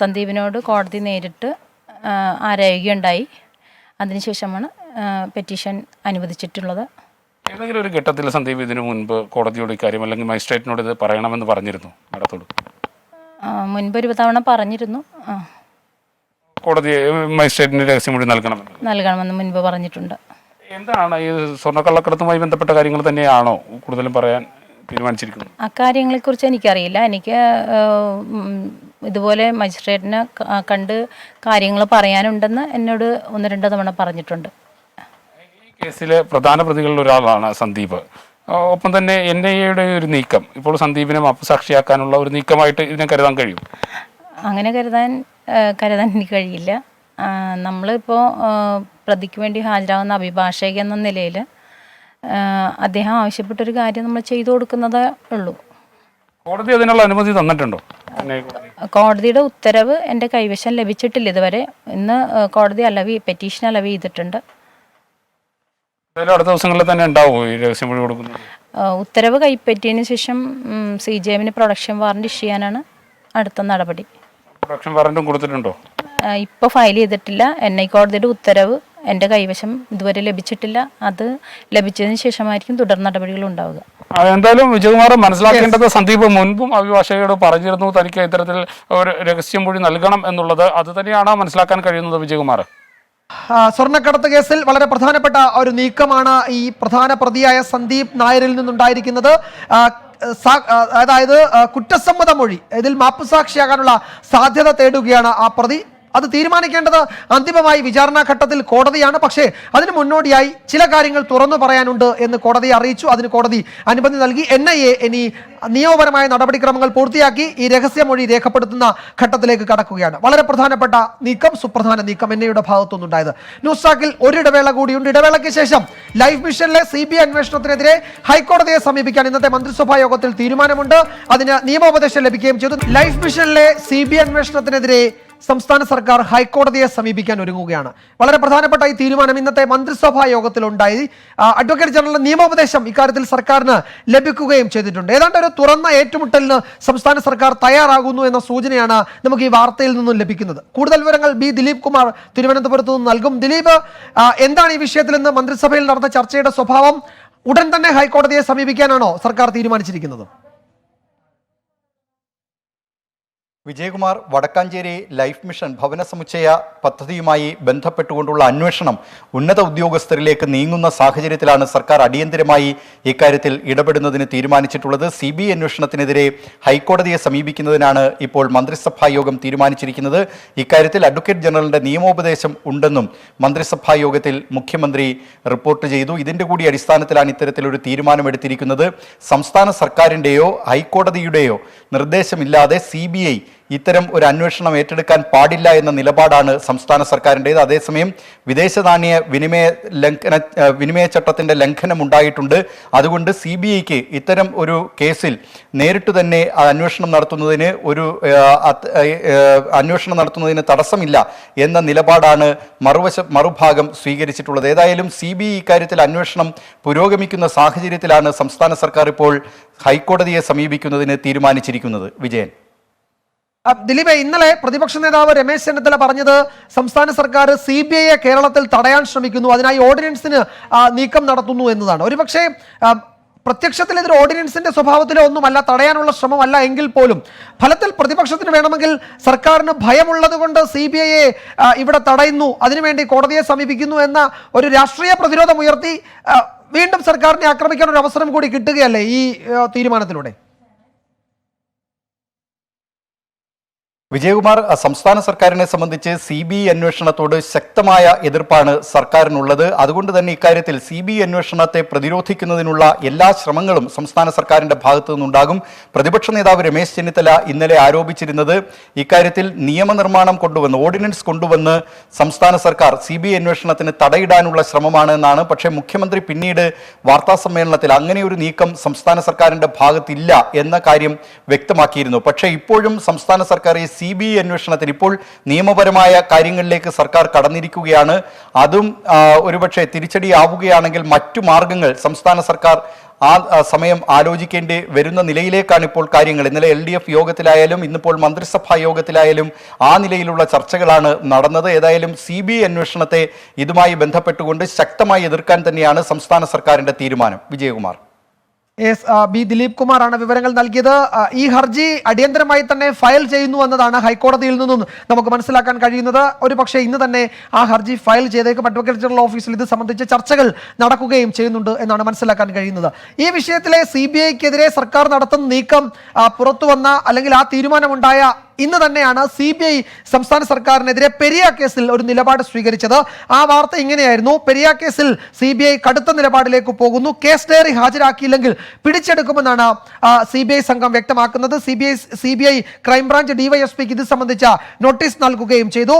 സന്ദീപിനോട് കോടതി നേരിട്ട് ആരായുകയുണ്ടായി. അതിനുശേഷമാണ് പെറ്റീഷൻ അനുവദിച്ചിട്ടുള്ളത്. ഏതെങ്കിലും ഒരു ഘട്ടത്തിൽ സന്ദീപ് ഇതിനു മുൻപ് കോടതിയോട് ഇക്കാര്യം അല്ലെങ്കിൽ മജിസ്ട്രേറ്റിനോട് ഇത് പറയണമെന്ന് പറഞ്ഞിരുന്നു നടത്തോട്? മുൻപ് ഒരു തവണ പറഞ്ഞിരുന്നു. കോടതി മജിസ്ട്രേറ്റിന് രഹസ്യമൊഴി നൽകണമെന്ന് മുൻപ് പറഞ്ഞിട്ടുണ്ട്. എന്താണ് ഈ സ്വർണ്ണക്കള്ളക്കടത്തുമായി ബന്ധപ്പെട്ട കാര്യങ്ങൾ തന്നെയാണോ കൂടുതലും പറയാൻ തീരുമാനിച്ചിരിക്കുന്നത്? അക്കാര്യങ്ങളെക്കുറിച്ച് എനിക്കറിയില്ല. എനിക്ക് ഇതുപോലെ മജിസ്ട്രേറ്റിനെ കണ്ട് കാര്യങ്ങൾ പറയാനുണ്ടെന്ന് എന്നോട് 1-2 തവണ പറഞ്ഞിട്ടുണ്ട്. ഈ കേസിലെ പ്രധാന പ്രതികളിൽ ഒരാളാണ് സന്ദീപ്. ഒപ്പം തന്നെ NIAയുടെ ഒരു നീക്കം ഇപ്പോൾ സന്ദീപിനെ മാപ്പുസാക്ഷിയാക്കാനുള്ള ഒരു നീക്കമായിട്ട് ഇതിനെ കരുതാൻ കഴിയും? അങ്ങനെ കരുതാൻ എനിക്ക് കഴിയില്ല. നമ്മളിപ്പോൾ പ്രതിക്ക് വേണ്ടി ഹാജരാകുന്ന അഭിഭാഷക എന്ന നിലയിൽ അദ്ദേഹം ആവശ്യപ്പെട്ടൊരു കാര്യം നമ്മൾ ചെയ്തു കൊടുക്കുന്നതേ ഉള്ളൂ. കോടതി അതിനുള്ള അനുമതി തന്നിട്ടുണ്ടോ? കോടതിയുടെ ഉത്തരവ് എൻ്റെ കൈവശം ലഭിച്ചിട്ടില്ല ഇതുവരെ. ഇന്ന് കോടതി പെറ്റീഷൻ അലവ് ചെയ്തിട്ടുണ്ട്. അടുത്ത ദിവസങ്ങളിൽ തന്നെ ഉണ്ടാവുമോ ഈ രഹസ്യമൊഴി കൊടുക്കുന്നത്? ഉത്തരവ് കൈപ്പറ്റിയതിനു ശേഷം CJMന് പ്രൊഡക്ഷൻ വാറന്റ് ഇഷ്യൂ ചെയ്യാനാണ് അടുത്ത നടപടി. പ്രൊഡക്ഷൻ വാറന്റും കൊടുത്തിട്ടുണ്ടോ? ഇപ്പോൾ ഫയൽ ചെയ്തിട്ടില്ല. NI കോടതിയുടെ ഉത്തരവ് എൻ്റെ കൈവശം ഇതുവരെ ലഭിച്ചിട്ടില്ല. അത് ലഭിച്ചതിന് ശേഷമായിരിക്കും തുടർ നടപടികൾ ഉണ്ടാവുക. എന്തായാലും വിജയകുമാർ മനസ്സിലാക്കേണ്ടത് സന്ദീപ് മുൻപും അഭിഭാഷകയോട് പറഞ്ഞിരുന്നു തനിക്ക് ഇത്തരത്തിൽ ഒരു രഹസ്യമൊഴി നൽകണം എന്നുള്ളത്. അത് തന്നെയാണ് മനസ്സിലാക്കാൻ കഴിയുന്നത് വിജയകുമാർ. സ്വർണ്ണക്കടത്ത് കേസിൽ വളരെ പ്രധാനപ്പെട്ട ഒരു നീക്കമാണ് ഈ പ്രധാന പ്രതിയായ സന്ദീപ് നായരിൽ നിന്നുണ്ടായിരിക്കുന്നത്. അതായത് കുറ്റസമ്മത മൊഴി, ഇതിൽ മാപ്പുസാക്ഷിയാകാനുള്ള സാധ്യത തേടുകയാണ് ആ പ്രതി. അത് തീരുമാനിക്കേണ്ടത് അന്തിമമായി വിചാരണ ഘട്ടത്തിൽ കോടതിയാണ്. പക്ഷേ അതിന് മുന്നോടിയായി ചില കാര്യങ്ങൾ തുറന്നു പറയാനുണ്ട് എന്ന് കോടതിയെ അറിയിച്ചു. അതിന് കോടതി അനുമതി നൽകി. NIA ഇനി നിയമപരമായ നടപടിക്രമങ്ങൾ പൂർത്തിയാക്കി ഈ രഹസ്യമൊഴി രേഖപ്പെടുത്തുന്ന ഘട്ടത്തിലേക്ക് കടക്കുകയാണ്. വളരെ പ്രധാനപ്പെട്ട നീക്കം, സുപ്രധാന നീക്കം NIAയുടെ ഭാഗത്തുനിന്നുണ്ടായത്. ന്യൂസ് ട്രാക്കിൽ ഒരു ഇടവേള കൂടിയുണ്ട്. ഇടവേളയ്ക്ക് ശേഷം ലൈഫ് മിഷനിലെ CBI അന്വേഷണത്തിനെതിരെ ഹൈക്കോടതിയെ സമീപിക്കാൻ ഇന്നത്തെ മന്ത്രിസഭാ യോഗത്തിൽ തീരുമാനമുണ്ട്. അതിന് നിയമോപദേശം ലഭിക്കുകയും ചെയ്തു. ലൈഫ് മിഷനിലെ CBI അന്വേഷണത്തിനെതിരെ സംസ്ഥാന സർക്കാർ ഹൈക്കോടതിയെ സമീപിക്കാൻ ഒരുങ്ങുകയാണ്. വളരെ പ്രധാനപ്പെട്ട ഈ തീരുമാനം ഇന്നത്തെ മന്ത്രിസഭാ യോഗത്തിലുണ്ടായി. അഡ്വക്കേറ്റ് ജനറൽ നിയമോപദേശം ഇക്കാര്യത്തിൽ സർക്കാരിന് ലഭിക്കുകയും ചെയ്തിട്ടുണ്ട്. ഏതാണ്ട് ഒരു തുറന്ന ഏറ്റുമുട്ടലിന് സംസ്ഥാന സർക്കാർ തയ്യാറാകുന്നു എന്ന സൂചനയാണ് നമുക്ക് ഈ വാർത്തയിൽ നിന്നും ലഭിക്കുന്നത്. കൂടുതൽ വിവരങ്ങൾ ദിലീപ് കുമാർ തിരുവനന്തപുരത്ത് നിന്ന് നൽകും. ദിലീപ്, എന്താണ് ഈ വിഷയത്തിൽ നിന്ന് മന്ത്രിസഭയിൽ നടന്ന ചർച്ചയുടെ സ്വഭാവം? ഉടൻ തന്നെ ഹൈക്കോടതിയെ സമീപിക്കാനാണോ സർക്കാർ തീരുമാനിച്ചിരിക്കുന്നത്? വിജയകുമാർ, വടക്കാഞ്ചേരി ലൈഫ് മിഷൻ ഭവന സമുച്ചയ പദ്ധതിയുമായി ബന്ധപ്പെട്ടുകൊണ്ടുള്ള അന്വേഷണം ഉന്നത ഉദ്യോഗസ്ഥരിലേക്ക് നീങ്ങുന്ന സാഹചര്യത്തിലാണ് സർക്കാർ അടിയന്തരമായി ഇക്കാര്യത്തിൽ ഇടപെടുന്നതിന് തീരുമാനിച്ചിട്ടുള്ളത്. CBI അന്വേഷണത്തിനെതിരെ ഹൈക്കോടതിയെ സമീപിക്കുന്നതിനാണ് ഇപ്പോൾ മന്ത്രിസഭാ യോഗം തീരുമാനിച്ചിരിക്കുന്നത്. ഇക്കാര്യത്തിൽ അഡ്വക്കേറ്റ് ജനറലിന്റെ നിയമോപദേശം ഉണ്ടെന്നും മന്ത്രിസഭാ യോഗത്തിൽ മുഖ്യമന്ത്രി റിപ്പോർട്ട് ചെയ്തു. ഇതിന്റെ കൂടി അടിസ്ഥാനത്തിലാണ് ഇത്തരത്തിലൊരു തീരുമാനമെടുത്തിരിക്കുന്നത്. സംസ്ഥാന സർക്കാരിന്റെയോ ഹൈക്കോടതിയുടെയോ നിർദ്ദേശമില്ലാതെ CBI ഇത്തരം ഒരു അന്വേഷണം ഏറ്റെടുക്കാൻ പാടില്ല എന്ന നിലപാടാണ് സംസ്ഥാന സർക്കാരിൻ്റേത്. അതേസമയം വിദേശ നാണ്യ വിനിമയ ചട്ടത്തിന്റെ ലംഘനം ഉണ്ടായിട്ടുണ്ട്. അതുകൊണ്ട് CBIക്ക് ഇത്തരം ഒരു കേസിൽ നേരിട്ട് തന്നെ അന്വേഷണം നടത്തുന്നതിന് തടസ്സമില്ല എന്ന നിലപാടാണ് മറുഭാഗം സ്വീകരിച്ചിട്ടുള്ളത്. ഏതായാലും CBI ഇക്കാര്യത്തിൽ അന്വേഷണം പുരോഗമിക്കുന്ന സാഹചര്യത്തിലാണ് സംസ്ഥാന സർക്കാർ ഇപ്പോൾ ഹൈക്കോടതിയെ സമീപിക്കുന്നതിന് തീരുമാനിച്ചിരിക്കുന്നത്. വിജയൻ. ദിലീപ്, ഇന്നലെ പ്രതിപക്ഷ നേതാവ് രമേശ് ചെന്നിത്തല പറഞ്ഞത് സംസ്ഥാന സർക്കാർ CBIയെ കേരളത്തിൽ തടയാൻ ശ്രമിക്കുന്നു, അതിനായി ഓർഡിനൻസിന് നീക്കം നടത്തുന്നു എന്നതാണ്. ഒരുപക്ഷെ പ്രത്യക്ഷത്തിൽ ഇതൊരു ഓർഡിനൻസിന്റെ സ്വഭാവത്തിലോ ഒന്നുമല്ല, തടയാനുള്ള ശ്രമമല്ല എങ്കിൽ പോലും ഫലത്തിൽ പ്രതിപക്ഷത്തിന് വേണമെങ്കിൽ സർക്കാരിന് ഭയമുള്ളത് കൊണ്ട് CBIയെ ഇവിടെ തടയുന്നു, അതിനുവേണ്ടി കോടതിയെ സമീപിക്കുന്നു എന്ന ഒരു രാഷ്ട്രീയ പ്രതിരോധം ഉയർത്തി വീണ്ടും സർക്കാരിനെ ആക്രമിക്കാൻ ഒരു അവസരം കൂടി കിട്ടുകയല്ലേ ഈ തീരുമാനത്തിലൂടെ? വിജയകുമാർ, സംസ്ഥാന സർക്കാരിനെ സംബന്ധിച്ച് CBI അന്വേഷണത്തോട് ശക്തമായ എതിർപ്പാണ് സർക്കാരിനുള്ളത്. അതുകൊണ്ട് തന്നെ ഇക്കാര്യത്തിൽ CBI അന്വേഷണത്തെ പ്രതിരോധിക്കുന്നതിനുള്ള എല്ലാ ശ്രമങ്ങളും സംസ്ഥാന സർക്കാരിന്റെ ഭാഗത്തു നിന്നുണ്ടാകും. പ്രതിപക്ഷ നേതാവ് രമേശ് ചെന്നിത്തല ഇന്നലെ ആരോപിച്ചിരുന്നത് ഇക്കാര്യത്തിൽ നിയമനിർമ്മാണം കൊണ്ടുവന്ന്, ഓർഡിനൻസ് കൊണ്ടുവന്ന് സംസ്ഥാന സർക്കാർ CBI അന്വേഷണത്തിന് തടയിടാനുള്ള ശ്രമമാണ് എന്നാണ്. പക്ഷേ മുഖ്യമന്ത്രി പിന്നീട് വാർത്താ സമ്മേളനത്തിൽ അങ്ങനെ ഒരു നീക്കം സംസ്ഥാന സർക്കാരിന്റെ ഭാഗത്തില്ല എന്ന കാര്യം വ്യക്തമാക്കിയിരുന്നു. പക്ഷേ ഇപ്പോഴും സംസ്ഥാന സർക്കാർ CBI അന്വേഷണത്തിന് ഇപ്പോൾ നിയമപരമായ കാര്യങ്ങളിലേക്ക് സർക്കാർ കടന്നിരിക്കുകയാണ്. അതും ഒരുപക്ഷെ തിരിച്ചടിയാവുകയാണെങ്കിൽ മറ്റു മാർഗങ്ങൾ സംസ്ഥാന സർക്കാർ ആ സമയം ആലോചിക്കേണ്ടി വരുന്ന നിലയിലേക്കാണ് ഇപ്പോൾ കാര്യങ്ങൾ. ഇന്നലെ LDF യോഗത്തിലായാലും ഇന്നിപ്പോൾ മന്ത്രിസഭാ യോഗത്തിലായാലും ആ നിലയിലുള്ള ചർച്ചകളാണ് നടന്നത്. ഏതായാലും CBI അന്വേഷണത്തെ ഇതുമായി ബന്ധപ്പെട്ടുകൊണ്ട് ശക്തമായി എതിർക്കാൻ തന്നെയാണ് സംസ്ഥാന സർക്കാരിന്റെ തീരുമാനം. വിജയകുമാർ. ദിലീപ് കുമാറാണ് വിവരങ്ങൾ നൽകിയത്. ഈ ഹർജി അടിയന്തരമായി തന്നെ ഫയൽ ചെയ്യുന്നു എന്നതാണ് ഹൈക്കോടതിയിൽ നിന്നും നമുക്ക് മനസ്സിലാക്കാൻ കഴിയുന്നത്. ഒരു പക്ഷേ ഇന്ന് തന്നെ ആ ഹർജി ഫയൽ ചെയ്തേക്കും. അഡ്വക്കേറ്റ് ജനറൽ ഓഫീസിൽ ഇത് സംബന്ധിച്ച് ചർച്ചകൾ നടക്കുകയും ചെയ്യുന്നുണ്ട് എന്നാണ് മനസ്സിലാക്കാൻ കഴിയുന്നത്. ഈ വിഷയത്തിലെ CBIക്കെതിരെ സർക്കാർ നടത്തുന്ന നീക്കം പുറത്തു വന്ന അല്ലെങ്കിൽ ആ തീരുമാനമുണ്ടായ ഇന്ന് തന്നെയാണ് CBI സംസ്ഥാന സർക്കാരിനെതിരെ പെരിയ കേസിൽ ഒരു നിലപാട് സ്വീകരിച്ചത്. ആ വാർത്ത ഇങ്ങനെയായിരുന്നു: പെരിയ കേസിൽ CBI കടുത്ത നിലപാടിലേക്ക് പോകുന്നു, കേസ് ഡയറി ഹാജരാക്കിയില്ലെങ്കിൽ പിടിച്ചെടുക്കുമെന്നാണ് CBI സംഘം വ്യക്തമാക്കുന്നത്. CBI ക്രൈംബ്രാഞ്ച് DYSPക്ക് ഇത് സംബന്ധിച്ച നോട്ടീസ് നൽകുകയും ചെയ്തു.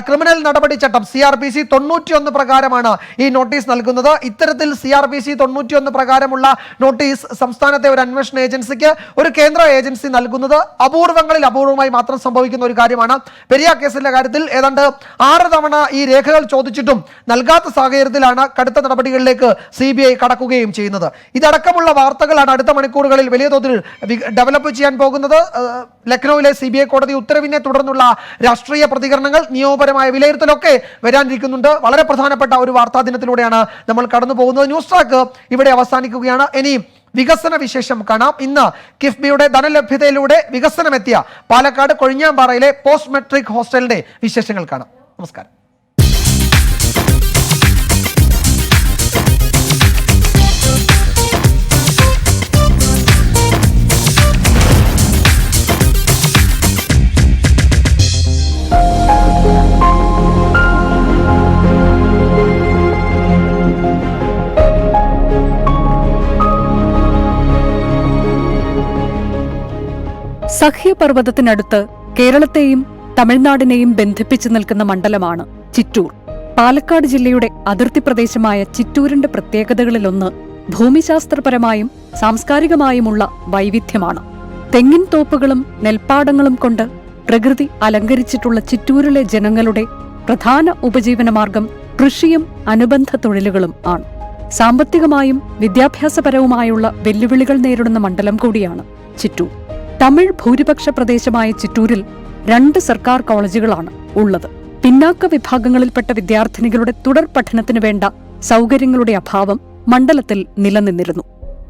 ക്രിമിനൽ നടപടി ചട്ടം CRPC 91 പ്രകാരമാണ് ഈ നോട്ടീസ് നൽകുന്നത്. ഇത്തരത്തിൽ CRPC 91 പ്രകാരമുള്ള നോട്ടീസ് സംസ്ഥാനത്തെ ഒരു അന്വേഷണ ഏജൻസിക്ക് ഒരു കേന്ദ്ര ഏജൻസി നൽകുന്നത് അപൂർവങ്ങളിൽ അപൂർവമായി മാത്രം സംഭവിക്കുന്ന ഒരു കാര്യമാണ്. പെരിയ കേസിന്റെ കാര്യത്തിൽ ഏതാണ്ട് 6 തവണ ഈ രേഖകൾ ചോദിച്ചിട്ടും നൽകാത്ത സാഹചര്യത്തിലാണ് കടുത്ത നടപടികളിലേക്ക് CBI കടക്കുകയും ചെയ്യുന്നത്. ഇതടക്കമുള്ള വാർത്തകളാണ് അടുത്ത മണിക്കൂറുകളിൽ വലിയ തോതിൽ ഡെവലപ്പ് ചെയ്യാൻ പോകുന്നത്. ലക്നൌവിലെ CBI കോടതി ഉത്തരവിനെ തുടർന്നുള്ള രാഷ്ട്രീയ പ്രതികരണങ്ങൾ, നിയമപരമായ വിലയിരുത്തലൊക്കെ വരാനിരിക്കുന്നുണ്ട്. വളരെ പ്രധാനപ്പെട്ട ഒരു വാർത്താ ദിനത്തിലൂടെയാണ് നമ്മൾ കടന്നു പോകുന്നത്. ന്യൂസ് ട്രാക്ക് ഇവിടെ അവസാനിക്കുകയാണ്. ഇനി വികസന വിശേഷം കാണാം. ഇന്ന് കിഫ്ബിയുടെ ധനലഭ്യതയിലൂടെ വികസനമെത്തിയ പാലക്കാട് കൊഴിഞ്ഞാമ്പാറയിലെ പോസ്റ്റ് മെട്രിക് ഹോസ്റ്റലിന്റെ വിശേഷങ്ങൾ കാണാം. നമസ്കാരം. സഹ്യപർവ്വതത്തിനടുത്ത് കേരളത്തെയും തമിഴ്നാടിനെയും ബന്ധിപ്പിച്ചു നിൽക്കുന്ന മണ്ഡലമാണ് ചിറ്റൂർ. പാലക്കാട് ജില്ലയുടെ അതിർത്തി പ്രദേശമായ ചിറ്റൂരിന്റെ പ്രത്യേകതകളിലൊന്ന് ഭൂമിശാസ്ത്രപരമായും സാംസ്കാരികമായുമുള്ള വൈവിധ്യമാണ്. തെങ്ങിൻ തോപ്പുകളും നെൽപ്പാടങ്ങളും കൊണ്ട് പ്രകൃതി അലങ്കരിച്ചിട്ടുള്ള ചിറ്റൂരിലെ ജനങ്ങളുടെ പ്രധാന ഉപജീവനമാർഗം കൃഷിയും അനുബന്ധ തൊഴിലുകളും ആണ്. സാമ്പത്തികമായും വിദ്യാഭ്യാസപരവുമായുള്ള വെല്ലുവിളികൾ നേരിടുന്ന മണ്ഡലം കൂടിയാണ് ചിറ്റൂർ. തമിഴ് ഭൂരിപക്ഷ പ്രദേശമായ ചിറ്റൂരിൽ 2 സർക്കാർ കോളേജുകളാണ് ഉള്ളത്. പിന്നാക്ക വിഭാഗങ്ങളിൽപ്പെട്ട വിദ്യാർത്ഥിനികളുടെ തുടർ പഠനത്തിനു വേണ്ട സൗകര്യങ്ങളുടെ അഭാവം മണ്ഡലത്തിൽ നിലനിന്നിരുന്നു.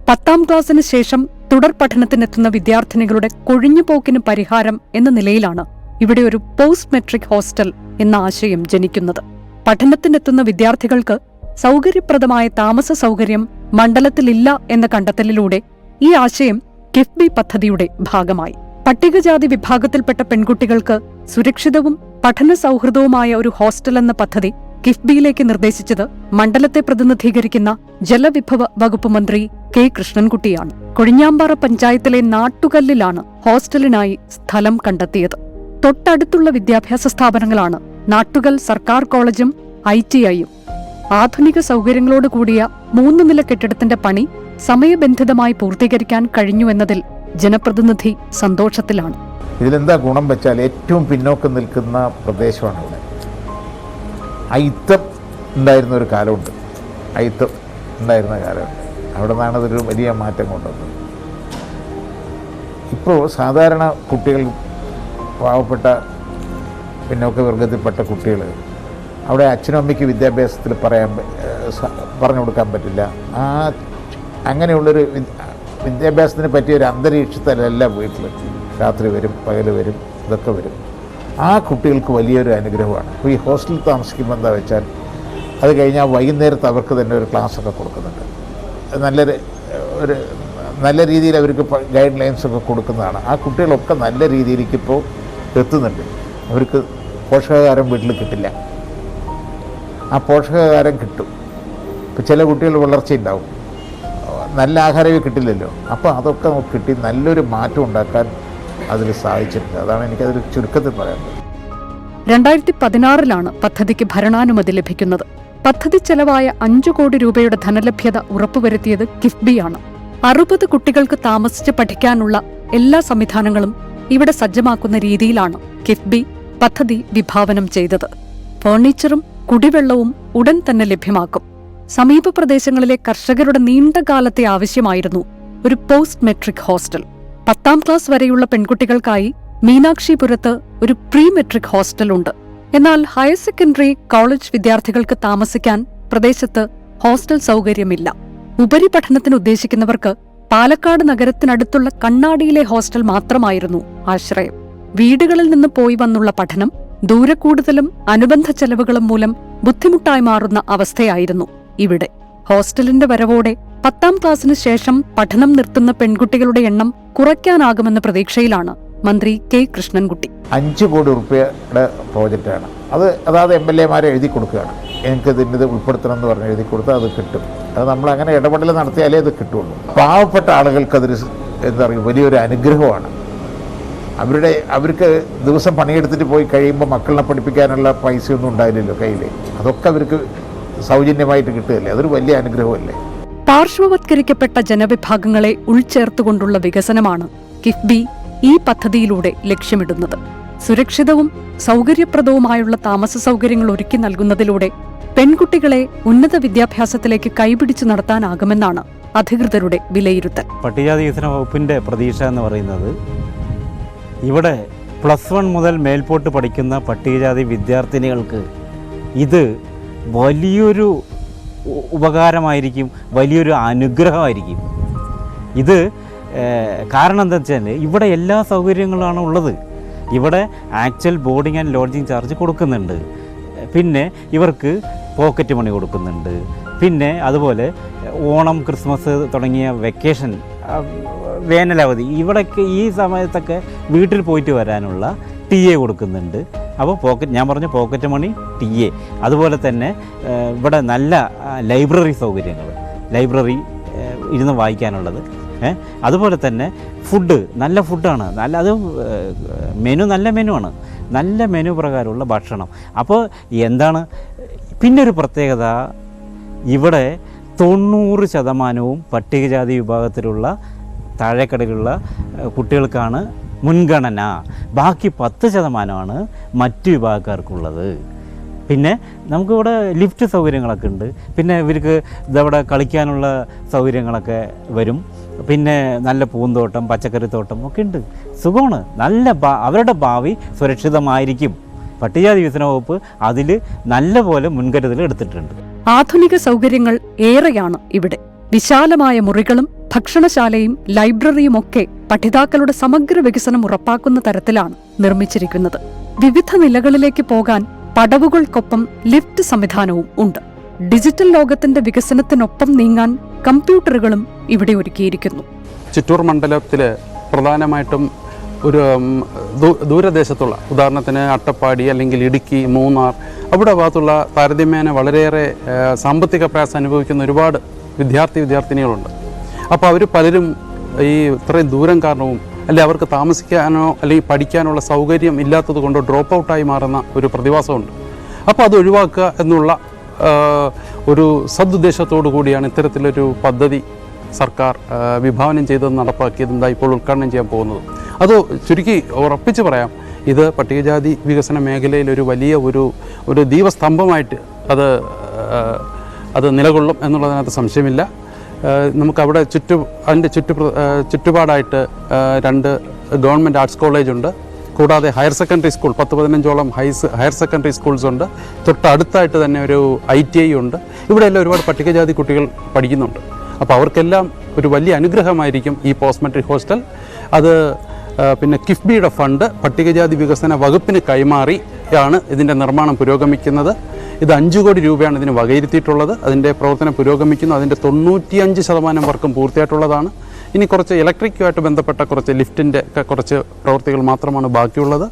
10ാം ക്ലാസ്സിന് ശേഷം തുടർ പഠനത്തിനെത്തുന്ന വിദ്യാർത്ഥിനികളുടെ കൊഴിഞ്ഞുപോക്കിന് പരിഹാരം എന്ന നിലയിലാണ് ഇവിടെ ഒരു പോസ്റ്റ് മെട്രിക് ഹോസ്റ്റൽ എന്ന ആശയം ജനിക്കുന്നത്. പഠനത്തിനെത്തുന്ന വിദ്യാർത്ഥികൾക്ക് സൗകര്യപ്രദമായ താമസ സൗകര്യം മണ്ഡലത്തിലില്ല എന്ന കണ്ടെത്തലിലൂടെ ഈ ആശയം കിഫ്ബി പദ്ധതിയുടെ ഭാഗമായി. പട്ടികജാതി വിഭാഗത്തിൽപ്പെട്ട പെൺകുട്ടികൾക്ക് സുരക്ഷിതവും പഠന സൗഹൃദവുമായ ഒരു ഹോസ്റ്റൽ എന്ന പദ്ധതി കിഫ്ബിയിലേക്ക് നിർദ്ദേശിച്ചത് മണ്ഡലത്തെ പ്രതിനിധീകരിക്കുന്ന ജലവിഭവ വകുപ്പ് മന്ത്രി കെ കൃഷ്ണൻകുട്ടിയാണ്. കൊഴിഞ്ഞാമ്പാറ പഞ്ചായത്തിലെ നാട്ടുകല്ലിലാണ് ഹോസ്റ്റലിനായി സ്ഥലം കണ്ടെത്തിയത്. തൊട്ടടുത്തുള്ള വിദ്യാഭ്യാസ സ്ഥാപനങ്ങളാണ് നാട്ടുകൽ സർക്കാർ കോളേജും ITIയും. ആധുനിക സൗകര്യങ്ങളോട് കൂടിയ 3 നില കെട്ടിടത്തിന്റെ പണി സമയബന്ധിതമായി പൂർത്തീകരിക്കാൻ കഴിഞ്ഞുവെന്നതിൽ ജനപ്രതിനിധി സന്തോഷത്തിലാണ്. ഇതിലെന്താ ഗുണം വെച്ചാൽ ഏറ്റവും പിന്നോക്കം നിൽക്കുന്ന പ്രദേശമാണ് ഇവിടെ. അയിത്തം ഉണ്ടായിരുന്ന ഒരു കാലമുണ്ട്. അയിത്തം ഉണ്ടായിരുന്ന കാലമുണ്ട്. അവിടെ നിന്നാണ് അതൊരു വലിയ മാറ്റം കൊണ്ടുവന്നത്. ഇപ്പോൾ സാധാരണ കുട്ടികൾ, പാവപ്പെട്ട പിന്നോക്ക വർഗത്തിൽപ്പെട്ട കുട്ടികൾ അവിടെ അച്ഛനും അമ്മയ്ക്ക് വിദ്യാഭ്യാസത്തിൽ പറഞ്ഞു കൊടുക്കാൻ പറ്റില്ല. അങ്ങനെയുള്ളൊരു വിദ്യാഭ്യാസത്തിന് പറ്റിയൊരു അന്തരീക്ഷത്തിലല്ല വീട്ടിൽ. രാത്രി വരും, പകൽ വരും, ഇതൊക്കെ വരും. ആ കുട്ടികൾക്ക് വലിയൊരു അനുഗ്രഹമാണ്. അപ്പോൾ ഈ ഹോസ്റ്റലിൽ താമസിക്കുമ്പോൾ എന്താ വെച്ചാൽ അത് കഴിഞ്ഞാൽ വൈകുന്നേരത്ത് അവർക്ക് തന്നെ ഒരു ക്ലാസ്സൊക്കെ കൊടുക്കുന്നുണ്ട്. നല്ല രീതിയിൽ അവർക്ക് ഗൈഡ് ലൈൻസൊക്കെ കൊടുക്കുന്നതാണ്. ആ കുട്ടികളൊക്കെ നല്ല രീതിയിലേക്ക് ഇപ്പോൾ എത്തുന്നുണ്ട്. അവർക്ക് പോഷകാഹാരം വീട്ടിൽ കിട്ടില്ല, ആ പോഷകാഹാരം കിട്ടും. ഇപ്പോൾ ചില കുട്ടികൾ വളർച്ചയുണ്ടാവും, നല്ല ആഹാരമേ കിട്ടില്ലല്ലോ. അപ്പോൾ അതൊക്കെ നമുക്ക് കിട്ടി നല്ലൊരു മാറ്റം ഉണ്ടാക്കാൻ അതിൽ സാധിച്ചിട്ടുണ്ട്. അതാണ് എനിക്കതിൽ ചുരുക്കത്തിൽ പറയാനുള്ളത്. 2016 പദ്ധതിക്ക് ഭരണാനുമതി ലഭിക്കുന്നത്. പദ്ധതി ചെലവായ 5 കോടി രൂപയുടെ ധനലഭ്യത ഉറപ്പുവരുത്തിയത് കിഫ്ബിയാണ്. 60 കുട്ടികൾക്ക് താമസിച്ച് പഠിക്കാനുള്ള എല്ലാ സംവിധാനങ്ങളും ഇവിടെ സജ്ജമാക്കുന്ന രീതിയിലാണ് കിഫ്ബി പദ്ധതി വിഭാവനം ചെയ്തത്. ഫർണിച്ചറും കുടിവെള്ളവും ഉടൻ തന്നെ ലഭ്യമാക്കും. സമീപ പ്രദേശങ്ങളിലെ കർഷകരുടെ നീണ്ടകാലത്തെ ആവശ്യമായിരുന്നു ഒരു പോസ്റ്റ് മെട്രിക് ഹോസ്റ്റൽ. 10ാം ക്ലാസ് വരെയുള്ള പെൺകുട്ടികൾക്കായി മീനാക്ഷിപുരത്ത് ഒരു പ്രീ മെട്രിക് ഹോസ്റ്റലുണ്ട്. എന്നാൽ ഹയർ സെക്കൻഡറി, കോളേജ് വിദ്യാർത്ഥികൾക്ക് താമസിക്കാൻ പ്രദേശത്ത് ഹോസ്റ്റൽ സൗകര്യമില്ല. ഉപരിപഠനത്തിന് ഉദ്ദേശിക്കുന്നവർക്ക് പാലക്കാട് നഗരത്തിനടുത്തുള്ള കണ്ണാടിയിലെ ഹോസ്റ്റൽ മാത്രമായിരുന്നു ആശ്രയം. വീടുകളിൽ നിന്ന് പോയി വന്നുള്ള പഠനം ദൂരക്കൂടുതലും അനുബന്ധ ചെലവുകളും മൂലം ബുദ്ധിമുട്ടായി മാറുന്ന അവസ്ഥയായിരുന്നു ഇവിടെ. ഹോസ്റ്റലിന്റെ വരവോടെ 10ാം ക്ലാസ്സിന് ശേഷം പഠനം നിർത്തുന്ന പെൺകുട്ടികളുടെ എണ്ണം കുറയ്ക്കാനാകുമെന്ന പ്രതീക്ഷയിലാണ് മന്ത്രി കെ കൃഷ്ണൻകുട്ടി. 5 കോടി രൂപയുടെ പ്രോജക്റ്റാണ് അതായത് MLA-മാരെ എഴുതി കൊടുക്കുകയാണ്. എനിക്ക് ഇതിൻ്റെ ഉൾപ്പെടുത്തണം എന്ന് പറഞ്ഞ് എഴുതി കൊടുത്താൽ അത് കിട്ടും. അത് നമ്മൾ അങ്ങനെ ഇടപെടൽ നടത്തിയാലേ അത് കിട്ടുള്ളൂ. പാവപ്പെട്ട ആളുകൾക്ക് അതൊരു എന്താ പറയുക, വലിയൊരു അനുഗ്രഹമാണ്. അവർക്ക് ദിവസം പണിയെടുത്തിട്ട് പോയി കഴിയുമ്പോൾ മക്കളെ പഠിപ്പിക്കാനുള്ള പൈസയൊന്നും ഉണ്ടായില്ലല്ലോ കയ്യിൽ. അതൊക്കെ അവർക്ക് സൗജന്യമായിട്ട് കിട്ടുകയല്ലേ, അതൊരു വലിയ അനുഗ്രഹമല്ലേ. പാർശ്വവത്കരിക്കപ്പെട്ട ജനവിഭാഗങ്ങളെ ഉൾച്ചേർത്തുകൊണ്ടുള്ള വികസനമാണ് കിഫ്ബി ഈ പദ്ധതിയിലൂടെ ലക്ഷ്യമിടുന്നത്. സുരക്ഷിതവും സൗകര്യപ്രദവുമായുള്ള താമസ സൗകര്യങ്ങൾ ഒരുക്കി നൽകുന്നതിലൂടെ പെൺകുട്ടികളെ ഉന്നത വിദ്യാഭ്യാസത്തിലേക്ക് കൈപിടിച്ചു നടത്താനാകുമെന്നാണ് അധികൃതരുടെ വിലയിരുത്തൽ. പട്ടികജാതി വികസന വകുപ്പിൻ്റെ പ്രതീക്ഷ എന്ന് പറയുന്നത് ഇവിടെ +1 മുതൽ മേൽപോട്ട് പഠിക്കുന്ന പട്ടികജാതി വിദ്യാർത്ഥിനികൾക്ക് ഇത് വലിയൊരു ഉപകാരമായിരിക്കും, വലിയൊരു അനുഗ്രഹമായിരിക്കും. ഇത് കാരണം എന്താ വെച്ചാൽ ഇവിടെ എല്ലാ സൗകര്യങ്ങളാണ് ഉള്ളത്. ഇവിടെ actual boarding and lodging charge കൊടുക്കുന്നുണ്ട്. പിന്നെ ഇവർക്ക് പോക്കറ്റ് മണി കൊടുക്കുന്നുണ്ട്. പിന്നെ അതുപോലെ ഓണം, ക്രിസ്മസ് തുടങ്ങിയ വെക്കേഷൻ, വേനലവധി, ഇവിടെയൊക്കെ ഈ സമയത്തൊക്കെ വീട്ടിൽ പോയിട്ട് വരാനുള്ള TA കൊടുക്കുന്നുണ്ട്. അപ്പോൾ ഞാൻ പറഞ്ഞ പോക്കറ്റ് മണി, TA, അതുപോലെ തന്നെ ഇവിടെ നല്ല ലൈബ്രറി സൗകര്യങ്ങൾ, ലൈബ്രറി ഇരുന്ന് വായിക്കാനുള്ളത്, അതുപോലെ തന്നെ ഫുഡ്, നല്ല ഫുഡാണ്, അത് മെനു നല്ല മെനു ആണ്, നല്ല മെനു പ്രകാരമുള്ള ഭക്ഷണം. അപ്പോൾ എന്താണ് പിന്നൊരു പ്രത്യേകത, ഇവിടെ 90% പട്ടികജാതി വിഭാഗത്തിലുള്ള താഴേക്കടയിലുള്ള കുട്ടികൾക്കാണ് മുൻഗണന. ബാക്കി 10% മറ്റു വിഭാഗക്കാർക്കുള്ളത്. പിന്നെ നമുക്കിവിടെ ലിഫ്റ്റ് സൗകര്യങ്ങളൊക്കെ ഉണ്ട്. പിന്നെ ഇവർക്ക് ഇതവിടെ കളിക്കാനുള്ള സൗകര്യങ്ങളൊക്കെ വരും. പിന്നെ നല്ല പൂന്തോട്ടം, പച്ചക്കറിത്തോട്ടം ഒക്കെ ഉണ്ട്. സുഖമാണ്. അവരുടെ ഭാവി സുരക്ഷിതമായിരിക്കും. പട്ടികജാതി വികസന വകുപ്പ് അതിൽ നല്ല പോലെ മുൻകരുതൽ എടുത്തിട്ടുണ്ട്. ആധുനിക സൗകര്യങ്ങൾ ഏറെയാണ് ഇവിടെ. വിശാലമായ മുറികളും ഭക്ഷണശാലയും ലൈബ്രറിയുമൊക്കെ പഠിതാക്കളുടെ സമഗ്ര വികസനം ഉറപ്പാക്കുന്ന തരത്തിലാണ് നിർമ്മിച്ചിരിക്കുന്നത്. വിവിധ നിലകളിലേക്ക് പോകാൻ പടവുകൾക്കൊപ്പം ലിഫ്റ്റ് സംവിധാനവും ഉണ്ട്. ഡിജിറ്റൽ ലോകത്തിന്റെ വികസനത്തിനൊപ്പം നീങ്ങാൻ കമ്പ്യൂട്ടറുകളും ഇവിടെ ഒരുക്കിയിരിക്കുന്നു. ചിറ്റൂർ മണ്ഡലത്തിൽ പ്രധാനമായിട്ടും ഒരു ദൂരദേശത്തുള്ള, ഉദാഹരണത്തിന് അട്ടപ്പാടി അല്ലെങ്കിൽ ഇടുക്കി, മൂന്നാർ, അവിടെ ഭാഗത്തുള്ള താരതമ്യേന വളരെയേറെ സാമ്പത്തിക പ്രയാസം അനുഭവിക്കുന്ന ഒരുപാട് വിദ്യാർത്ഥിനികളുണ്ട്. അപ്പോൾ അവർ പലരും ഈ ഇത്രയും ദൂരം കാരണവും അല്ലെങ്കിൽ അവർക്ക് താമസിക്കാനോ അല്ലെങ്കിൽ പഠിക്കാനുള്ള സൗകര്യം ഇല്ലാത്തത് കൊണ്ടോ ഡ്രോപ്പ് ഔട്ടായി മാറുന്ന ഒരു പ്രതിഭാസമുണ്ട്. അപ്പോൾ അത് ഒഴിവാക്കുക എന്നുള്ള ഒരു സദുദ്ദേശത്തോടു കൂടിയാണ് ഇത്തരത്തിലൊരു പദ്ധതി സർക്കാർ വിഭാവനം ചെയ്തത്, നടപ്പാക്കിയതും ഇപ്പോൾ ഉദ്ഘാടനം ചെയ്യാൻ പോകുന്നത്. അത് ചുരുക്കി ഉറപ്പിച്ച് പറയാം, ഇത് പട്ടികജാതി വികസന മേഖലയിൽ ഒരു വലിയ ഒരു ദീപസ്തംഭമായിട്ട് അത് നിലകൊള്ളും എന്നുള്ളതിനകത്ത് സംശയമില്ല. നമുക്കവിടെ അതിൻ്റെ ചുറ്റുപാടായിട്ട് 2 ഗവൺമെൻറ് ആർട്സ് കോളേജുണ്ട്. കൂടാതെ ഹയർ സെക്കൻഡറി സ്കൂൾ 10-15ഓളം ഹയർ സെക്കൻഡറി സ്കൂൾസ് ഉണ്ട്. തൊട്ടടുത്തായിട്ട് തന്നെ ഒരു ITI ഉണ്ട്. ഇവിടെയെല്ലാം ഒരുപാട് പട്ടികജാതി കുട്ടികൾ പഠിക്കുന്നുണ്ട്. അപ്പോൾ അവർക്കെല്ലാം ഒരു വലിയ അനുഗ്രഹമായിരിക്കും ഈ പോസ്റ്റ് മെട്രിക് ഹോസ്റ്റൽ. അത് പിന്നെ കിഫ്ബിയുടെ ഫണ്ട് പട്ടികജാതി വികസന വകുപ്പിന് കൈമാറിയാണ് ഇതിൻ്റെ നിർമ്മാണം പുരോഗമിക്കുന്നത്. ഇത് 5 കോടി രൂപയാണ് ഇതിന് വകയിരുത്തിയിട്ടുള്ളത്. അതിൻ്റെ പ്രവർത്തനം പുരോഗമിക്കുന്നു. അതിൻ്റെ 95% വർക്കും പൂർത്തിയായിട്ടുള്ളതാണ്. ഇനി കുറച്ച് ഇലക്ട്രിക്കുമായിട്ട് ബന്ധപ്പെട്ട കുറച്ച് ലിഫ്റ്റിൻ്റെ കുറച്ച് പ്രവൃത്തികൾ മാത്രമാണ് ബാക്കിയുള്ളത്.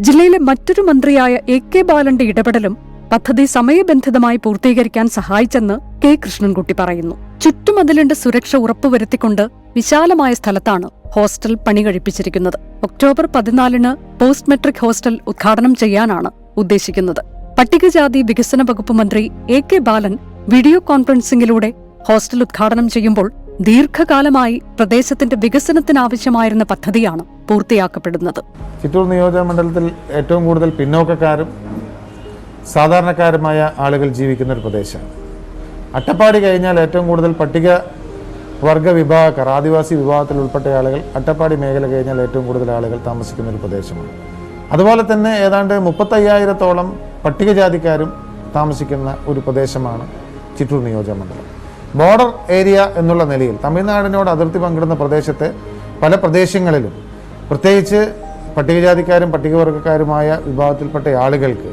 ജില്ലയിലെ മറ്റൊരു മന്ത്രിയായ AK ബാലന്റെ ഇടപെടലും പദ്ധതി സമയബന്ധിതമായി പൂർത്തീകരിക്കാൻ സഹായിച്ചെന്ന് K കൃഷ്ണൻകുട്ടി പറയുന്നു. ചുറ്റുമതിലിന്റെ സുരക്ഷ ഉറപ്പുവരുത്തിക്കൊണ്ട് വിശാലമായ സ്ഥലത്താണ് ഹോസ്റ്റൽ പണി കഴിപ്പിച്ചിരിക്കുന്നത്. ഒക്ടോബർ 14 പോസ്റ്റ് മെട്രിക് ഹോസ്റ്റൽ ഉദ്ഘാടനം ചെയ്യാനാണ് ഉദ്ദേശിക്കുന്നത്. പട്ടികജാതി വികസന വകുപ്പ് മന്ത്രി AK ബാലൻ വീഡിയോ കോൺഫറൻസിംഗിലൂടെ ഹോസ്റ്റൽ ഉദ്ഘാടനം ചെയ്യുമ്പോൾ ദീർഘകാലമായി പ്രദേശത്തിന്റെ വികസനത്തിനാവശ്യമായിരുന്ന പദ്ധതിയാണ് പൂർത്തിയാക്കപ്പെടുന്നത്. ചിറ്റൂർ നിയോജക മണ്ഡലത്തിൽ ഏറ്റവും കൂടുതൽ പിന്നോക്കക്കാരും സാധാരണക്കാരുമായ ആളുകൾ ജീവിക്കുന്ന ഒരു പ്രദേശമാണ്. അട്ടപ്പാടി കഴിഞ്ഞാൽ ഏറ്റവും കൂടുതൽ പട്ടിക വർഗ വിഭാഗക്കാർ, ആദിവാസി വിഭാഗത്തിൽ ഉൾപ്പെട്ട ആളുകൾ അട്ടപ്പാടി മേഖല കഴിഞ്ഞാൽ ഏറ്റവും കൂടുതൽ ആളുകൾ താമസിക്കുന്ന ഒരു പ്രദേശമാണ്. അതുപോലെ തന്നെ ഏതാണ്ട് 35,000-ഓളം പട്ടികജാതിക്കാരും താമസിക്കുന്ന ഒരു പ്രദേശമാണ് ചിറ്റൂർ നിയോജക മണ്ഡലം. ബോർഡർ ഏരിയ എന്നുള്ള നിലയിൽ തമിഴ്നാടിനോട് അതിർത്തി പങ്കിടുന്ന പ്രദേശത്തെ പല പ്രദേശങ്ങളിലും പ്രത്യേകിച്ച് പട്ടികജാതിക്കാരും പട്ടികവർഗക്കാരുമായ വിഭാഗത്തിൽപ്പെട്ട ആളുകൾക്ക്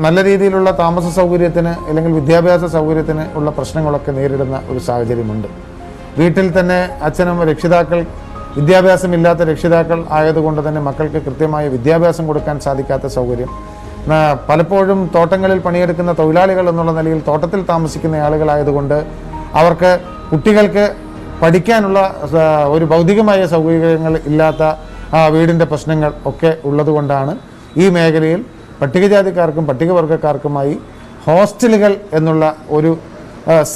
നല്ല രീതിയിലുള്ള താമസ സൗകര്യത്തിന് അല്ലെങ്കിൽ വിദ്യാഭ്യാസ സൗകര്യത്തിന് ഉള്ള പ്രശ്നങ്ങളൊക്കെ നേരിടുന്ന ഒരു സാഹചര്യമുണ്ട്. വീട്ടിൽ തന്നെ അച്ഛനും രക്ഷിതാക്കൾ വിദ്യാഭ്യാസമില്ലാത്ത രക്ഷിതാക്കൾ ആയതുകൊണ്ട് തന്നെ മക്കൾക്ക് കൃത്യമായ വിദ്യാഭ്യാസം കൊടുക്കാൻ സാധിക്കാത്ത സൗകര്യം, പലപ്പോഴും തോട്ടങ്ങളിൽ പണിയെടുക്കുന്ന തൊഴിലാളികൾ എന്നുള്ള നിലയിൽ തോട്ടത്തിൽ താമസിക്കുന്ന ആളുകളായതുകൊണ്ട് അവർക്ക് കുട്ടികൾക്ക് പഠിക്കാനുള്ള ഒരു ഭൗതികമായ സൗകര്യങ്ങൾ ഇല്ലാത്ത വീടിൻ്റെ പ്രശ്നങ്ങൾ ഒക്കെ ഉള്ളതുകൊണ്ടാണ് ഈ മേഖലയിൽ പട്ടികജാതിക്കാർക്കും പട്ടികവർഗക്കാർക്കുമായി ഹോസ്റ്റലുകൾ എന്നുള്ള ഒരു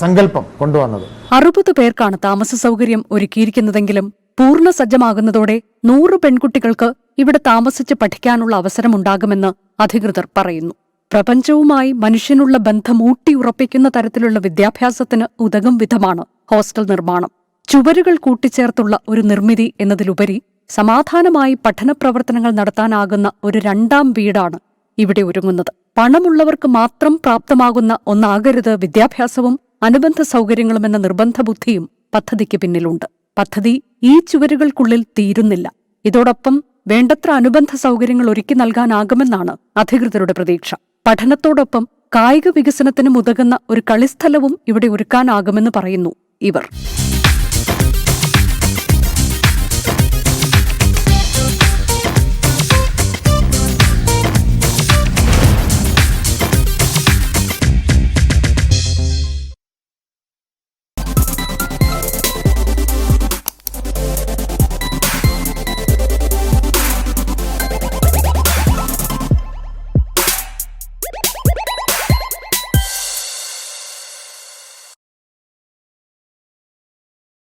സങ്കല്പം കൊണ്ടുവന്നത്. 60 പേർക്കാണ് താമസ സൗകര്യം ഒരുക്കിയിരിക്കുന്നതെങ്കിലും പൂർണ്ണ സജ്ജമാകുന്നതോടെ 100 പെൺകുട്ടികൾക്ക് ഇവിടെ താമസിച്ച് പഠിക്കാനുള്ള അവസരമുണ്ടാകുമെന്ന് അധികൃതർ പറയുന്നു. പ്രപഞ്ചവുമായി മനുഷ്യനുള്ള ബന്ധം ഊട്ടിയുറപ്പിക്കുന്ന തരത്തിലുള്ള വിദ്യാഭ്യാസത്തിന് ഉതകും വിധമാണ് ഹോസ്റ്റൽ നിർമ്മാണം. ചുവരുകൾ കൂട്ടിച്ചേർത്തുള്ള ഒരു നിർമ്മിതി എന്നതിലുപരി സമാധാനമായി പഠന പ്രവർത്തനങ്ങൾ നടത്താനാകുന്ന ഒരു രണ്ടാം വീടാണ് ഇവിടെ ഒരുങ്ങുന്നത്. പണമുള്ളവർക്ക് മാത്രം പ്രാപ്തമാകുന്ന ഒന്നാകരുത് വിദ്യാഭ്യാസവും അനുബന്ധ സൗകര്യങ്ങളുമെന്ന നിർബന്ധ ബുദ്ധിയും പദ്ധതിക്ക് പിന്നിലുണ്ട്. പദ്ധതി ഈ ചുവരുകൾക്കുള്ളിൽ തീരുന്നില്ല. ഇതോടൊപ്പം വേണ്ടത്ര അനുബന്ധ സൗകര്യങ്ങൾ ഒരുക്കി നൽകാനാകുമെന്നാണ് അധികൃതരുടെ പ്രതീക്ഷ. പഠനത്തോടൊപ്പം കായിക വികസനത്തിനും ഉതകുന്ന ഒരു കളിസ്ഥലവും ഇവിടെ ഒരുക്കാനാകുമെന്ന് പറയുന്നു ഇവർ.